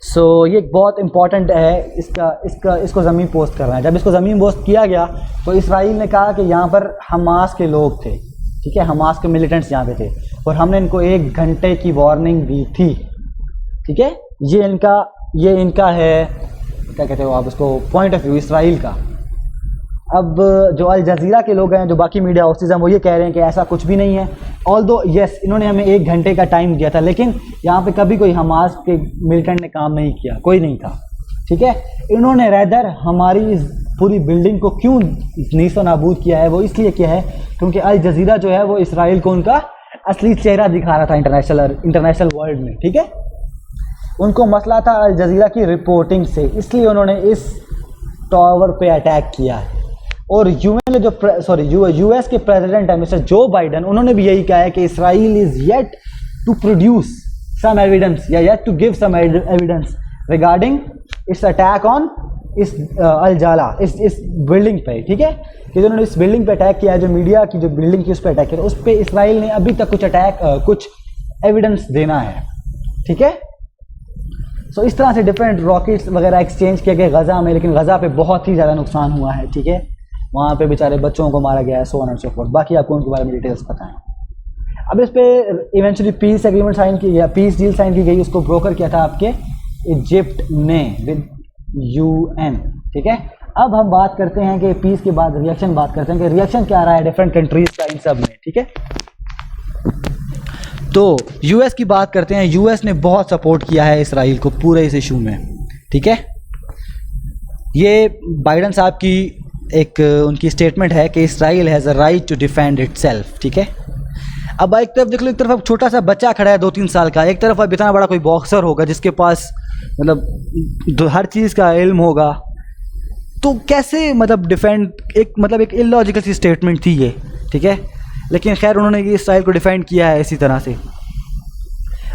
सो ये बहुत इंपॉर्टेंट है, इसको ज़मीन पोस्ट करना है। जब इसको ज़मीन पोस्ट किया गया तो इसराइल ने कहा कि यहाँ पर हमास के लोग थे। ठीक है, हमास के मिलिटेंट्स यहाँ पे थे और हमने इनको 1 घंटे की वार्निंग दी थी। ठीक है, ये इनका है, क्या कहते हो आप उसको, पॉइंट ऑफ व्यू इसराइल का। अब जो अल जज़ीरा के लोग हैं, जो बाकी मीडिया हाउसेज हैं, वो ये कह रहे हैं कि ऐसा कुछ भी नहीं है। ऑल्दो यस, इन्होंने हमें 1 घंटे का टाइम दिया था, लेकिन यहाँ पे कभी कोई हमास के मिलिटेंट ने काम नहीं किया, कोई नहीं था। ठीक है, इन्होंने रैदर हमारी इस पूरी बिल्डिंग को क्यों नीस्तो नाबूद किया है, वो इसलिए किया है क्योंकि अल जज़ीरा जो है वो इसराइल को उनका असली चेहरा दिखा रहा था इंटरनेशनल वर्ल्ड में। ठीक है, उनको मसला था अल जज़ीरा की रिपोर्टिंग से, इसलिए उन्होंने इस टावर पे अटैक किया है। और यूएन ने जो यूएस के प्रेसिडेंट है मिस्टर जो बाइडन, उन्होंने भी यही कहा है कि Israel is yet to produce some evidence या yet to give some evidence regarding its attack on इस अल जाला, इस बिल्डिंग पे। ठीक है, कि उन्होंने इस बिल्डिंग पे अटैक किया है, जो मीडिया की जो बिल्डिंग थी उस पर अटैक किया, उस पर इसराइल ने अभी तक कुछ एविडेंस देना है। ठीक है, सो इस तरह से डिफरेंट रॉकेट्स वगैरह एक्सचेंज किए गए गज़ा में, लेकिन गज़ा पे बहुत ही ज़्यादा नुकसान हुआ है। ठीक है, वहाँ पे बेचारे बच्चों को मारा गया है, so on and so fourth. बाकी आपको उनके बारे में डिटेल्स पता है। अब इस पे इवेंचुअली पीस एग्रीमेंट साइन की या पीस डील साइन की गई, उसको ब्रोकर किया था आपके इजिप्ट ने विद UN। ठीक है, अब हम बात करते हैं कि पीस के बाद रिएक्शन बात करते हैं कि रिएक्शन क्या रहा है डिफरेंट कंट्रीज का इन सब में। ठीक है, तो यूएस की बात करते हैं। यूएस ने बहुत सपोर्ट किया है इसराइल को पूरे इस इशू में। ठीक है, ये बाइडन साहब की एक उनकी स्टेटमेंट है कि Israel has a right to defend itself. ठीक है, अब एक तरफ देख लो, एक तरफ अब छोटा सा बच्चा खड़ा है 2-3 साल का, एक तरफ अब इतना बड़ा कोई बॉक्सर होगा जिसके पास मतलब हर चीज़ का इल्म होगा, तो कैसे मतलब डिफेंड, एक इलॉजिकल सी स्टेटमेंट थी ये। ठीक है, लेकिन खैर उन्होंने इसराइल को डिफेंड किया है इसी तरह से।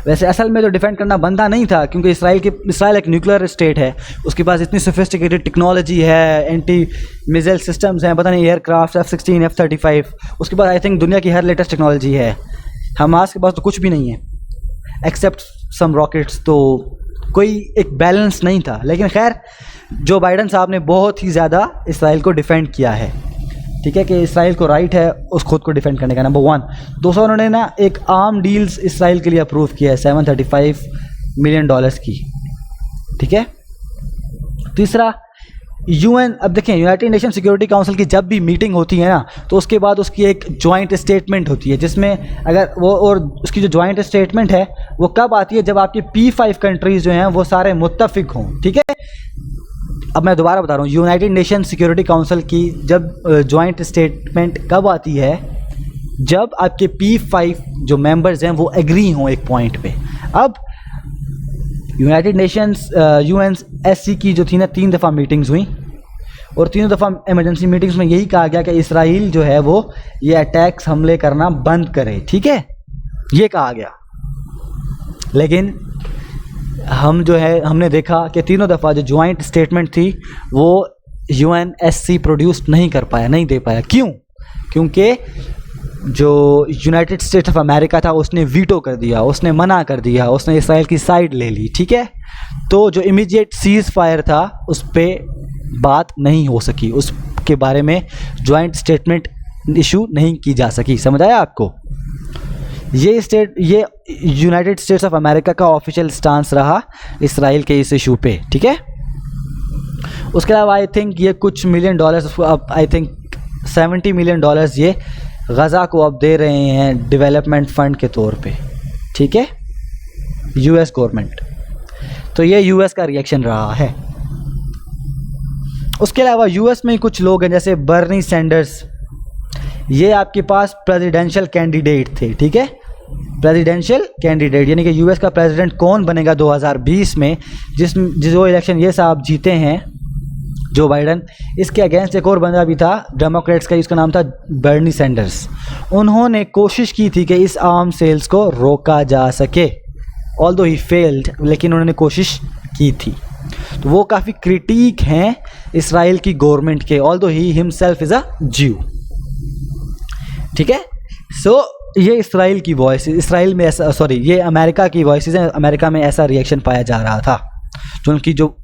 वैसे असल में तो डिफेंड करना बनता नहीं था, क्योंकि इसराइल एक न्यूक्लियर स्टेट है, उसके पास इतनी सोफिस्टिकेटेड टेक्नोलॉजी है, एंटी मिसाइल सिस्टम्स हैं, पता नहीं एयरक्राफ्ट F-16 F-35, उसके पास आई थिंक दुनिया की हर लेटेस्ट टेक्नोलॉजी है। हमास के पास तो कुछ भी नहीं है एक्सेप्ट सम रॉकेट्स, तो कोई एक बैलेंस नहीं था। लेकिन खैर जो बाइडन साहब ने बहुत ही ज़्यादा इसराइल को डिफेंड किया है। ठीक है, कि इसराइल को राइट है उस खुद को डिफेंड करने का। नंबर 1, दूसरा उन्होंने ना एक आर्म डील्स इसराइल के लिए अप्रूव किया है $735 मिलियन की। ठीक है, तीसरा यूएन, अब देखें यूनाइटेड नेशन सिक्योरिटी काउंसिल की जब भी मीटिंग होती है ना, तो उसके बाद उसकी एक जॉइंट स्टेटमेंट होती है, जिसमें अगर वो, और उसकी जो जॉइंट स्टेटमेंट है वो कब आती है, जब आपकी P5 कंट्रीज़ जो हैं वो सारे मुत्तफिक हों, ठीक है। अब मैं दोबारा बता रहा हूँ, यूनाइटेड नेशन सिक्योरिटी काउंसिल की जब जॉइंट स्टेटमेंट कब आती है, जब आपके P5 जो मेंबर्स हैं वो एग्री हों एक पॉइंट पे। अब यूनाइटेड नेशंस UNSC की जो थी ना 3 दफ़ा मीटिंग्स हुई, और तीनों दफ़ा इमरजेंसी मीटिंग्स में यही कहा गया कि इसराइल जो है वो ये अटैक्स हमले करना बंद करे, ठीक है, ये कहा गया। लेकिन हम जो है हमने देखा कि तीनों दफ़ा जो जॉइंट स्टेटमेंट थी वो UNSC प्रोड्यूस नहीं कर पाया, नहीं दे पाया। क्यों? क्योंकि जो यूनाइटेड स्टेट्स ऑफ अमेरिका था उसने वीटो कर दिया, उसने मना कर दिया, उसने इसराइल की साइड ले ली, ठीक है। तो जो इमीडिएट सीज़ फायर था उस पर बात नहीं हो सकी, उसके बारे में जॉइंट स्टेटमेंट इशू नहीं की जा सकी। समझ आया आपको? ये यूनाइटेड स्टेट्स ऑफ अमेरिका का ऑफिशियल स्टांस रहा इसराइल के इस इशू पे, ठीक है। उसके अलावा आई थिंक ये कुछ मिलियन डॉलर्स, अब आई थिंक $70 मिलियन ये गज़ा को अब दे रहे हैं डेवलपमेंट फ़ंड के तौर पे, ठीक है, US गवर्नमेंट। तो ये US का रिएक्शन रहा है। उसके अलावा US में कुछ लोग हैं जैसे बर्नी सैंडर्स, ये आपके पास प्रेसिडेंशियल कैंडिडेट थे, ठीक है, प्रेसिडेंशियल कैंडिडेट, यानी कि US का प्रेसिडेंट कौन बनेगा 2020 में, जो इलेक्शन ये साहब जीते हैं जो बाइडन, इसके अगेंस्ट एक और बंदा भी था डेमोक्रेट्स का, इसका नाम था बर्नी सैंडर्स। उन्होंने कोशिश की थी कि इस आर्म सेल्स को रोका जा सके, ऑल्दो ही फेल्ड, लेकिन उन्होंने कोशिश की थी। तो वो काफ़ी क्रिटिक हैं इसराइल की गवर्नमेंट के, although he himself is a ज्यू, ठीक है। सो ये इसराइल की वॉइस, इसराइल में ऐसा, सॉरी ये अमेरिका की वॉइसेस हैं, अमेरिका में ऐसा रिएक्शन पाया जा रहा था, जो उनकी जो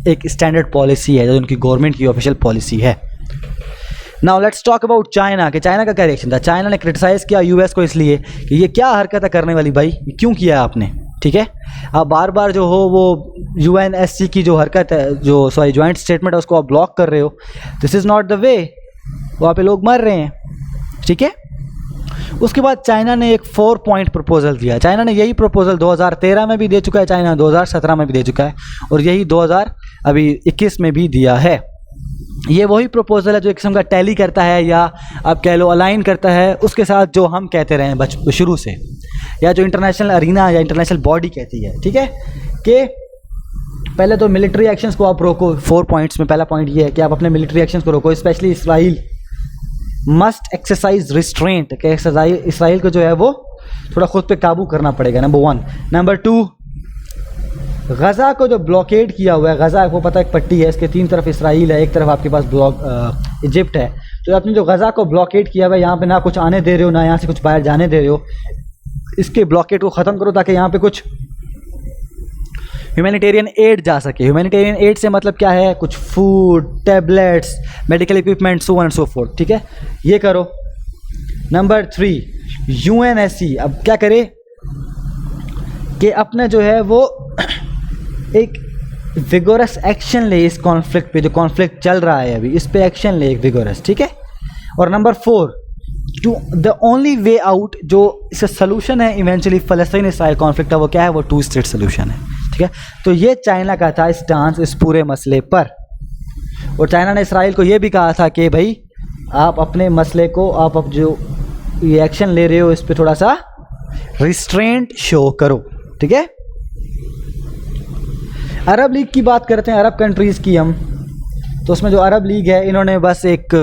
एक स्टैंडर्ड पॉलिसी है, जो उनकी गवर्नमेंट की ऑफिशियल पॉलिसी है। Now let's talk about China, कि चाइना का क्या रिएक्शन था। चाइना ने क्रिटिसाइज़ किया US को इसलिए कि ये क्या हरकत है करने वाली भाई, क्यों किया आपने, ठीक है। आप बार बार जो हो वो UNSC की जो हरकत है, जो सॉरी जॉइंट स्टेटमेंट है, उसको आप ब्लॉक कर रहे हो। This is not the way, वहाँ पे लोग मर रहे हैं, ठीक है। उसके बाद चाइना ने एक 4 पॉइंट प्रपोजल दिया। चाइना ने यही प्रपोजल 2013 में भी दे चुका है, चाइना 2017 में भी दे चुका है, और यही 2021 में भी दिया है। ये वही प्रपोजल है जो एक किस्म का टैली करता है, या आप कह लो अलाइन करता है उसके साथ जो हम कहते रहे हैं शुरू से, या जो इंटरनेशनल अरीना या इंटरनेशनल बॉडी कहती है, ठीक है, कि पहले तो मिलिट्री एक्शंस को आप रोको। 4 पॉइंट्स में पहला पॉइंट ये है कि आप अपने मिलिट्री एक्शंस को रोको, specially Israel must exercise restraint, कि इसराइल को जो है वो थोड़ा खुद पे काबू करना पड़ेगा, नंबर 1। नंबर 2, गज़ा को जो ब्लॉकेड किया हुआ है, गज़ा आपको पता है एक पट्टी है, इसके 3 तरफ इसराइल है, एक तरफ आपके पास इजिप्ट है। तो आपने जो गज़ा को ब्लॉकेड किया हुआ है, यहाँ पे ना कुछ आने दे रहे हो, ना यहाँ से कुछ बाहर जाने दे रहे हो, इसके ब्लॉकेड को ख़त्म करो ताकि यहाँ पे कुछ ह्यूमैनिटेरियन एड जा सके। ह्यूमैनिटेरियन एड से मतलब क्या है, कुछ food, tablets, medical equipment, so on and so fourth, ठीक है, ये करो। नंबर 3, UNSC अब क्या करे कि अपने जो है वो एक विगोरस एक्शन ले इस कॉन्फ्लिक्ट पे, जो कॉन्फ्लिक्ट चल रहा है अभी, इस पे एक्शन ले एक विगोरस, ठीक है। और number 4, to the only way out, जो इसका सोल्यूशन है इवेंचुअली फ़लस्तीन इसराइल कॉन्फ्लिक्ट का, वो क्या है, वो 2 स्टेट सोल्यूशन है, ठीक है। तो ये चाइना का था स्टांस इस पूरे मसले पर, और चाइना ने इसराइल को ये भी कहा था कि भाई आप अपने मसले को, आप अब जो ये एक्शन ले रहे हो इस पे थोड़ा सा रिस्ट्रेंट शो करो, ठीक है। अरब लीग की बात करते हैं, अरब कंट्रीज़ की हम, तो उसमें जो अरब लीग है इन्होंने बस एक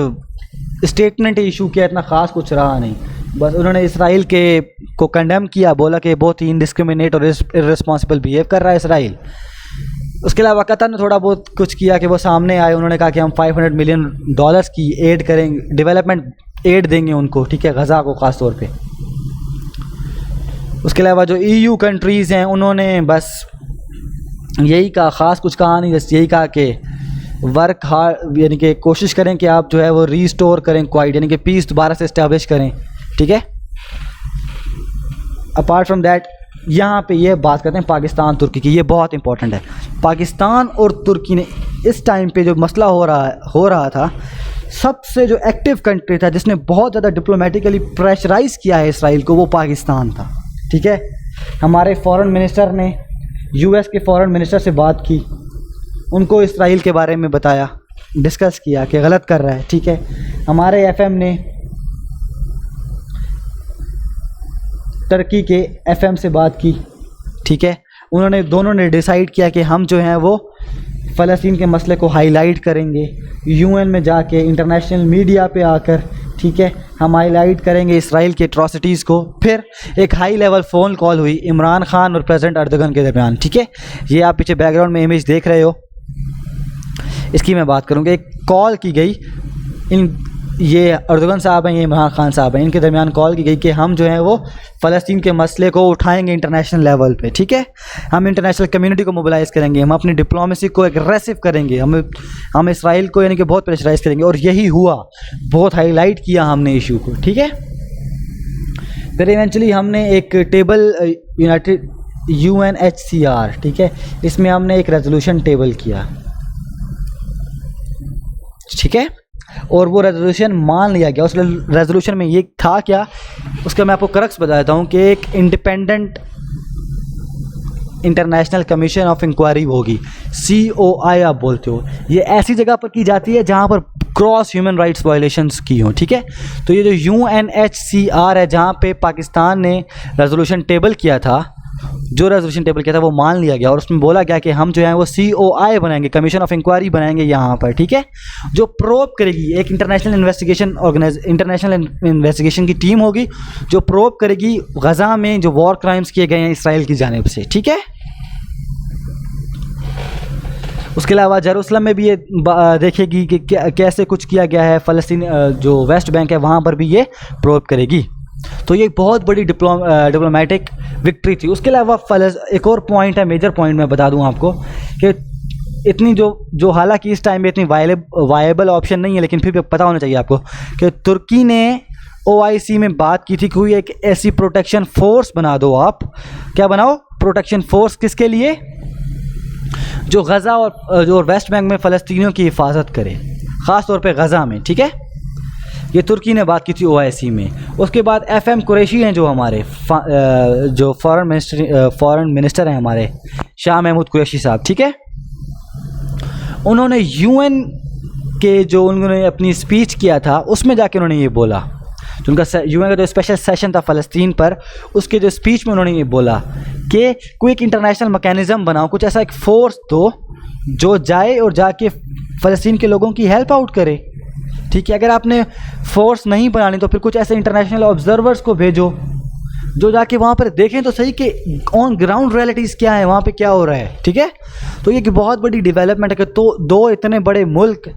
स्टेटमेंट इशू किया, इतना ख़ास कुछ रहा नहीं, बस उन्होंने इसराइल के को कंडेम किया, बोला कि बहुत ही इनडिस्क्रिमिनेट और इर्रेस्पॉन्सिबल बिहेव कर रहा है इसराइल। उसके अलावा कतर ने थोड़ा बहुत कुछ किया कि वो सामने आए, उन्होंने कहा कि हम $500 मिलियन की एड करेंगे, डेवलपमेंट एड देंगे उनको, ठीक है, गज़ा को ख़ास तौर पे। उसके अलावा जो EU कंट्रीज़ हैं उन्होंने बस यही कहा, ख़ास कुछ कहा नहीं, बस यही कहा कि वर्क हार्ड, यानी कि कोशिश करें कि आप जो है वो रीस्टोर करें क्वाइट, यानी कि पीस दोबारा से इस्टेब्लिश करें, ठीक है। अपार्ट फ्रॉम दैट यहाँ पे ये बात करते हैं पाकिस्तान तुर्की की, ये बहुत इंपॉर्टेंट है। पाकिस्तान और तुर्की ने इस टाइम पे जो मसला हो रहा था, सबसे जो एक्टिव कंट्री था जिसने बहुत ज़्यादा डिप्लोमेटिकली प्रेशराइज़ किया है इसराइल को, वो पाकिस्तान था। ठीक है, हमारे फॉरेन मिनिस्टर ने यूएस के फॉरेन मिनिस्टर से बात की, उनको इसराइल के बारे में बताया, डिस्कस किया कि गलत कर रहा है। ठीक है, हमारे एफएम ने टर्की के एफएम से बात की। ठीक है, उन्होंने दोनों ने डिसाइड किया कि हम जो हैं वो फ़लस्तीन के मसले को हाईलाइट करेंगे यूएन में जाके, इंटरनेशनल मीडिया पे आकर। ठीक है, हम हाईलाइट करेंगे इसराइल की एट्रॉसिटीज़ को। फिर एक हाई लेवल फ़ोन कॉल हुई इमरान खान और प्रेसिडेंट अर्दोगन के दरमियान। ठीक है, ये आप पीछे बैकग्राउंड में इमेज देख रहे हो, इसकी मैं बात करूँगा। एक कॉल की गई, ये अर्दोगन साहब हैं, ये इमरान खान साहब हैं, इनके दरमियान कॉल की गई कि हम जो है वो फ़लस्तीन के मसले को उठाएंगे इंटरनेशनल लेवल पे। ठीक है, हम इंटरनेशनल कम्युनिटी को मोबिलाइज़ करेंगे, हम अपनी डिप्लोमेसी को एग्रेसिव करेंगे, हम इसराइल को यानी कि बहुत प्रेशराइज़ करेंगे। और यही हुआ, बहुत हाईलाइट किया हमने इशू को। ठीक है, फिर इवेंचुअली हमने एक टेबल यूनाइटेड UNHCR, ठीक है, इसमें हमने एक रेजोल्यूशन टेबल किया। ठीक है, और वो रेजोल्यूशन मान लिया गया। उस रेजोल्यूशन में ये था क्या, उसका मैं आपको करक्स बता देता हूँ कि एक independent international commission of inquiry होगी, COI आप बोलते हो। ये ऐसी जगह पर की जाती है जहाँ पर क्रॉस ह्यूमन राइट्स वायलेशंस की हों। ठीक है, तो ये जो UNHCR है, जहाँ पे पाकिस्तान ने रेजोल्यूशन टेबल किया था, जो रेजोल्यूशन टेबल किया था वो मान लिया गया। और उसमें बोला गया कि हम जो है वो COI बनाएंगे, कमीशन ऑफ इंक्वायरी बनाएंगे यहाँ पर। ठीक है, जो प्रोब करेगी, एक इंटरनेशनल इन्वेस्टिगेशन की टीम होगी जो प्रोब करेगी गज़ा में जो वॉर क्राइम्स किए गए हैं इसराइल की जानिब से। ठीक है, उसके अलावा जेरूसलम में भी ये देखेगी कि कैसे कुछ किया गया है, फ़लस्तीन जो वेस्ट बैंक है वहाँ पर भी ये प्रोब करेगी। तो ये बहुत बड़ी डिप्लोमेटिक विक्ट्री थी। उसके अलावा एक और पॉइंट है, मेजर पॉइंट मैं बता दूं आपको कि इतनी जो हालांकि इस टाइम में इतनी वायबल ऑप्शन नहीं है, लेकिन फिर भी पता होना चाहिए आपको कि तुर्की ने OIC में बात की थी कि कोई एक ऐसी प्रोटेक्शन फोर्स बना दो। आप क्या बनाओ, प्रोटेक्शन फोर्स, किसके लिए, जो गज़ा और जो वेस्ट बैंक में फ़लस्तीनियों की हिफाजत करे, ख़ास तौर पे गज़ा में। ठीक है, ये तुर्की ने बात की थी OIC में। उसके बाद FM कुरैशी हैं जो हमारे जो फॉरेन मिनिस्टर हैं हमारे, शाह महमूद कुरैशी साहब। ठीक है, उन्होंने UN के जो उन्होंने अपनी स्पीच किया था उसमें जाके उन्होंने ये बोला, जो उनका UN का जो स्पेशल सेशन था फ़लस्तीन पर, उसके जो स्पीच में उन्होंने ये बोला कि कोई एक इंटरनेशनल मैकेनिज़्म बनाओ, कुछ ऐसा एक फोर्स दो जो जाए और जाके फ़लस्तीन के लोगों की हेल्प आउट करे। ठीक है, अगर आपने फोर्स नहीं बनानी तो फिर कुछ ऐसे इंटरनेशनल ऑब्जर्वर्स को भेजो जो जाके वहाँ पर देखें तो सही कि ऑन ग्राउंड रियलिटीज़ क्या है, वहाँ पे क्या हो रहा है। ठीक है, तो ये बहुत बड़ी डेवलपमेंट है कि तो दो इतने बड़े मुल्क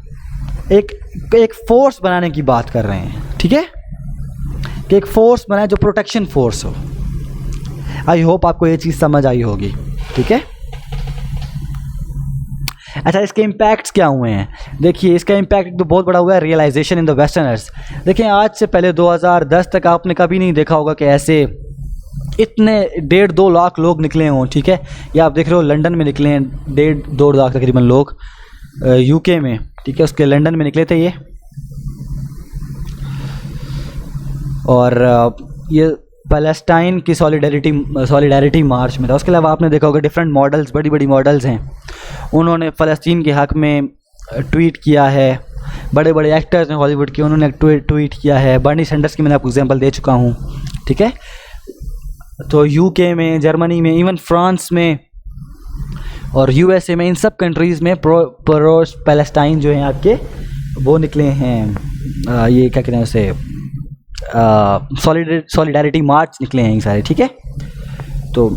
एक फोर्स बनाने की बात कर रहे हैं। ठीक है, कि एक फोर्स बनाए जो प्रोटेक्शन फोर्स हो। आई होप आपको ये चीज़ समझ आई होगी। ठीक है, अच्छा, इसके इम्पैक्ट्स क्या हुए हैं? देखिए, इसका इम्पैक्ट तो बहुत बड़ा हुआ है, रियलाइजेशन इन द वेस्टर्नर्स। देखिए, आज से पहले 2010 तक आपने कभी नहीं देखा होगा कि ऐसे इतने 1.5-2 लाख लोग निकले हों। ठीक है, या आप देख रहे हो लंदन में निकले हैं 1.5-2 लाख तकरीबन लोग, UK में। ठीक है, उसके लंदन में निकले थे ये, और ये पैलेस्टाइन की सॉलिडारिटी मार्च में था। उसके अलावा आपने देखा होगा डिफरेंट मॉडल्स, बड़ी बड़ी मॉडल्स हैं, उन्होंने फ़लस्तीन के हक़ में ट्वीट किया है। बड़े बड़े एक्टर्स हैं हॉलीवुड के, उन्होंने ट्वीट किया है। बर्नी सैंडर्स की मैंने आपको एग्जांपल दे चुका हूँ। ठीक है, तो UK में, जर्मनी में, इवन फ्रांस में और USA में, इन सब कंट्रीज़ में प्रो पैलेस्टाइन जो हैं आपके वो निकले हैं। ये क्या कहते हैं उसे, सॉलिडारिटी मार्च निकले हैं ये सारे। ठीक है, तो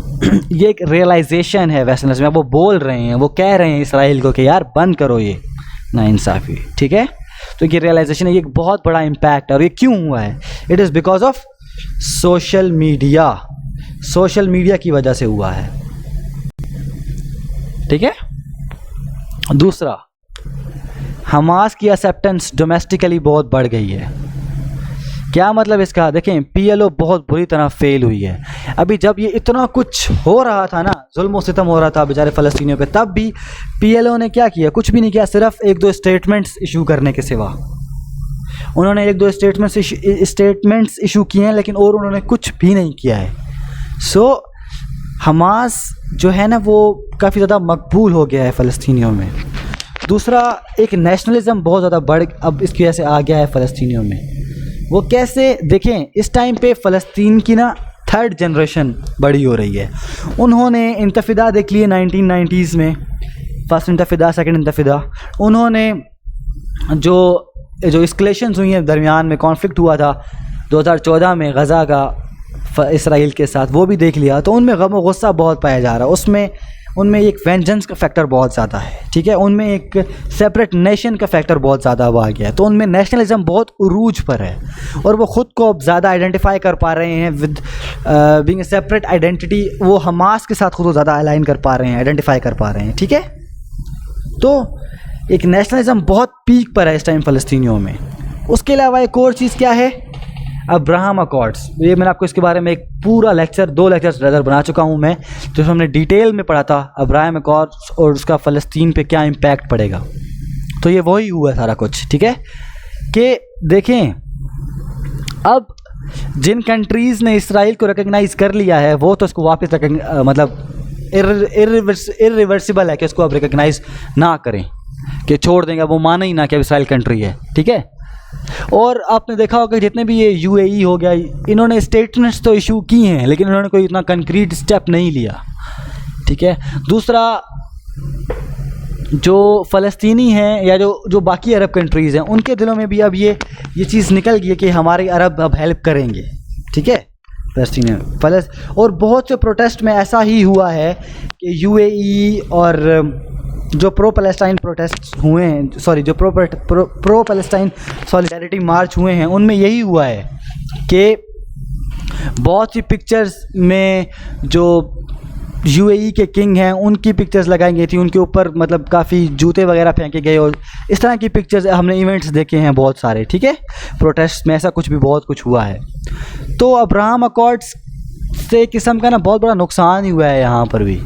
ये एक रियलाइजेशन है वेस्टर्नर्स में। वो बोल रहे हैं, वो कह रहे हैं इसराइल को कि यार बंद करो ये नाइंसाफ़ी। ठीक है, तो ये रियलाइजेशन है, ये एक बहुत बड़ा इम्पैक्ट है। और ये क्यों हुआ है? It is because of social media की वजह से हुआ है। ठीक है, दूसरा, हमास की एक्सेप्टेंस डोमेस्टिकली बहुत बढ़ गई है। क्या मतलब इसका? देखें, पीएलओ बहुत बुरी तरह फेल हुई है। अभी जब ये इतना कुछ हो रहा था ना, जुल्म और सितम हो रहा था बेचारे फ़लस्तीनियों पे, तब भी पीएलओ ने क्या किया? कुछ भी नहीं किया, सिर्फ एक दो स्टेटमेंट्स इशू करने के सिवा। उन्होंने एक दो स्टेटमेंट्स इशू किए हैं, लेकिन और उन्होंने कुछ भी नहीं किया है। सो हमास जो है ना, वो काफ़ी ज़्यादा मकबूल हो गया है फ़लस्तीनियों में। दूसरा, एक नेशनलिज़म बहुत ज़्यादा बढ़ अब इसकी वजह से आ गया है फ़लस्तीनियों में। वो कैसे? देखें, इस टाइम पे फ़लस्तीन की ना 3rd जनरेशन बड़ी हो रही है। उन्होंने इंतफादा देख लिए 1990s में, फर्स्ट इंतफादा, सेकंड इंतफादा। उन्होंने जो एस्केलेशंस हुई हैं, दरमियान में कॉन्फ्लिक्ट हुआ था 2014 में गज़ा का इसराइल के साथ, वो भी देख लिया। तो उनमें गम और गुस्सा बहुत पाया जा रहा है। उनमें एक वेंजेंस का फैक्टर बहुत ज़्यादा है, ठीक है। उनमें एक सेपरेट नेशन का फैक्टर बहुत ज़्यादा आ गया है। तो उनमें नेशनलिज्म बहुत उरूज पर है और वो ख़ुद को अब ज़्यादा आइडेंटिफाई कर पा रहे हैं with being a separate identity. वो हमास के साथ खुद को ज़्यादा अलाइन कर पा रहे हैं, आइडेंटिफाई कर पा रहे हैं, ठीक है। तो एक नेशनलिज्म बहुत पीक पर है इस टाइम फ़लस्तीनियों में। उसके अलावा एक और चीज़ क्या है? Abraham accords. ये मैंने आपको इसके बारे में एक पूरा लेक्चर, 2 लेक्चर्स रदर बना चुका हूँ मैं, जो हमने डिटेल में पढ़ा था अब्राहम अकॉर्ड्स और उसका फ़लस्तीन पे क्या इम्पैक्ट पड़ेगा। तो ये वही हुआ सारा कुछ, ठीक है। कि देखें, अब जिन कंट्रीज़ ने इसराइल को रिकग्नाइज़ कर लिया है, वो तो उसको वापस मतलब इरिवर्सिबल है कि उसको अब रिकग्नाइज़ ना करें, कि छोड़ देंगे, वो माने ही ना कि अब इसराइल कंट्री है, ठीक है। और आपने देखा होगा जितने भी ये यूएई हो गया, इन्होंने स्टेटमेंट्स तो इशू की हैं, लेकिन इन्होंने कोई इतना कंक्रीट स्टेप नहीं लिया, ठीक है। दूसरा, जो फ़लस्तीनी हैं या जो बाकी अरब कंट्रीज़ हैं, उनके दिलों में भी अब ये चीज़ निकल गई है कि हमारे अरब अब हेल्प करेंगे, ठीक है, फ़लस्तीन। और बहुत से प्रोटेस्ट में ऐसा ही हुआ है कि यूएई और जो प्रो पैलेस्टाइन प्रोटेस्ट हुए हैं, सॉरी, जो प्रो पैलेस्टाइन सॉलिडारिटी मार्च हुए हैं, उनमें यही हुआ है कि बहुत सी पिक्चर्स में जो यूएई के किंग हैं उनकी पिक्चर्स लगाई गई थी, उनके ऊपर मतलब काफ़ी जूते वगैरह फेंके गए और इस तरह की पिक्चर्स हमने इवेंट्स देखे हैं बहुत सारे, ठीक है। प्रोटेस्ट में ऐसा कुछ भी बहुत कुछ हुआ है। तो अब्राहम अकॉर्ड्स से किस्म का ना बहुत बड़ा नुकसान ही हुआ है यहाँ पर भी।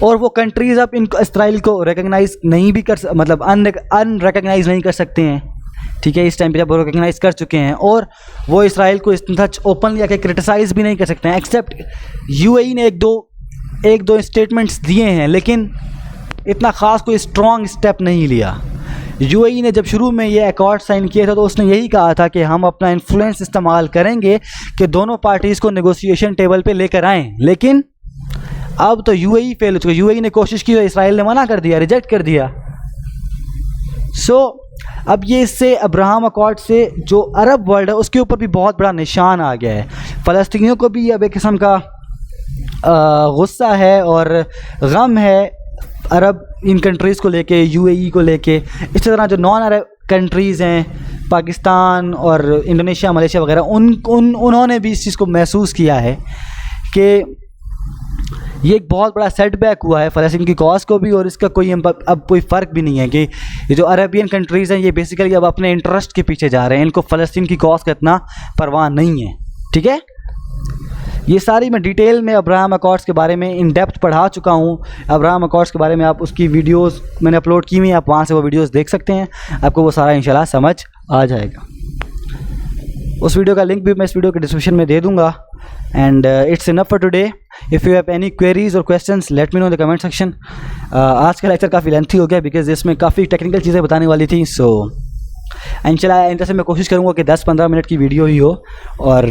और वो कंट्रीज़ अब इनको इसराइल को रिकग्नाइज़ नहीं भी कर मतलब अनरिकग्नाइज नहीं कर सकते हैं, ठीक है। इस टाइम पे जब वो रिकग्नाइज़ कर चुके हैं, और वो इसराइल को इस तरह ओपनली आके क्रिटिसाइज़ भी नहीं कर सकते हैं, एक्सेप्ट यूएई ने एक दो स्टेटमेंट्स दिए हैं, लेकिन इतना ख़ास कोई स्ट्रॉन्ग स्टेप नहीं लिया। यूएई ने जब शुरू में ये अकॉर्ड साइन किया था तो उसने यही कहा था कि हम अपना इन्फ्लुएंस इस्तेमाल करेंगे कि दोनों पार्टीज़ को नेगोशिएशन टेबल पे लेकर आएँ, लेकिन अब तो यूएई फेल हो चुका। यूएई ने कोशिश की तो इसराइल ने मना कर दिया, रिजेक्ट कर दिया। सो अब ये इससे अब्राहम अकॉर्ड से जो अरब वर्ल्ड है उसके ऊपर भी बहुत बड़ा निशान आ गया है। फ़लस्तीनियों को भी अब एक किस्म का गुस्सा है और गम है अरब इन कंट्रीज़ को लेके, यूएई को लेके। इसी तरह जो नॉन अरब कंट्रीज़ हैं, पाकिस्तान और इंडोनेशिया, मलेशिया वगैरह, उन्होंने भी इस चीज़ को महसूस किया है कि ये एक बहुत बड़ा सेटबैक हुआ है फ़लस्तीन की कॉज को भी, और इसका कोई अब कोई फ़र्क भी नहीं है कि ये जो अरेबियन कंट्रीज़ हैं ये बेसिकली अब अपने इंटरेस्ट के पीछे जा रहे हैं, इनको फ़लस्तीन की कॉज का इतना परवाह नहीं है, ठीक है। ये सारी मैं डिटेल में अब्राहम अकॉर्ड्स के बारे में इन डेप्थ पढ़ा चुका हूँ। अब्राहम अकॉर्ड्स के बारे में आप उसकी वीडियोस मैंने अपलोड की हुई हैं, आप वहाँ से वो वीडियोस देख सकते हैं, आपको वो सारा इंशाल्लाह समझ आ जाएगा। उस वीडियो का लिंक भी मैं इस वीडियो के डिस्क्रिप्शन में दे दूँगा। And it's enough for today. If you have any queries or questions let me know in the comment section. आज का लेक्चर काफ़ी लेंथी हो गया बिकॉज इसमें काफ़ी टेक्निकल चीज़ें बताने वाली थी। सो इंशाल्लाह आइंदा से मैं कोशिश करूँगा कि 10-15 मिनट की वीडियो ही हो, और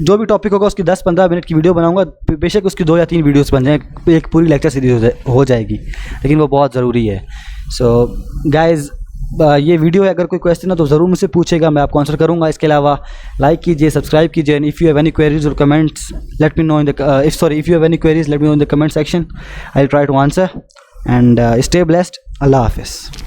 जो भी टॉपिक होगा उसकी 10-15 मिनट की वीडियो बनाऊँगा। बेशक उसकी 2 या 3 वीडियोस बन जाए, एक पूरी लेक्चर सीरीज हो जाएगी, लेकिन वो बहुत ज़रूरी है। सो गाइज़, ये वीडियो है, अगर कोई क्वेश्चन हो तो ज़रूर मुझसे पूछेगा, मैं आपको आंसर करूँगा। इसके अलावा लाइक कीजिए, सब्सक्राइब कीजिए, and if you have any queries or comments let me know in the if you have any queries let me know in the comment section, I will try to answer. And stay blessed. अल्लाह हाफिज़।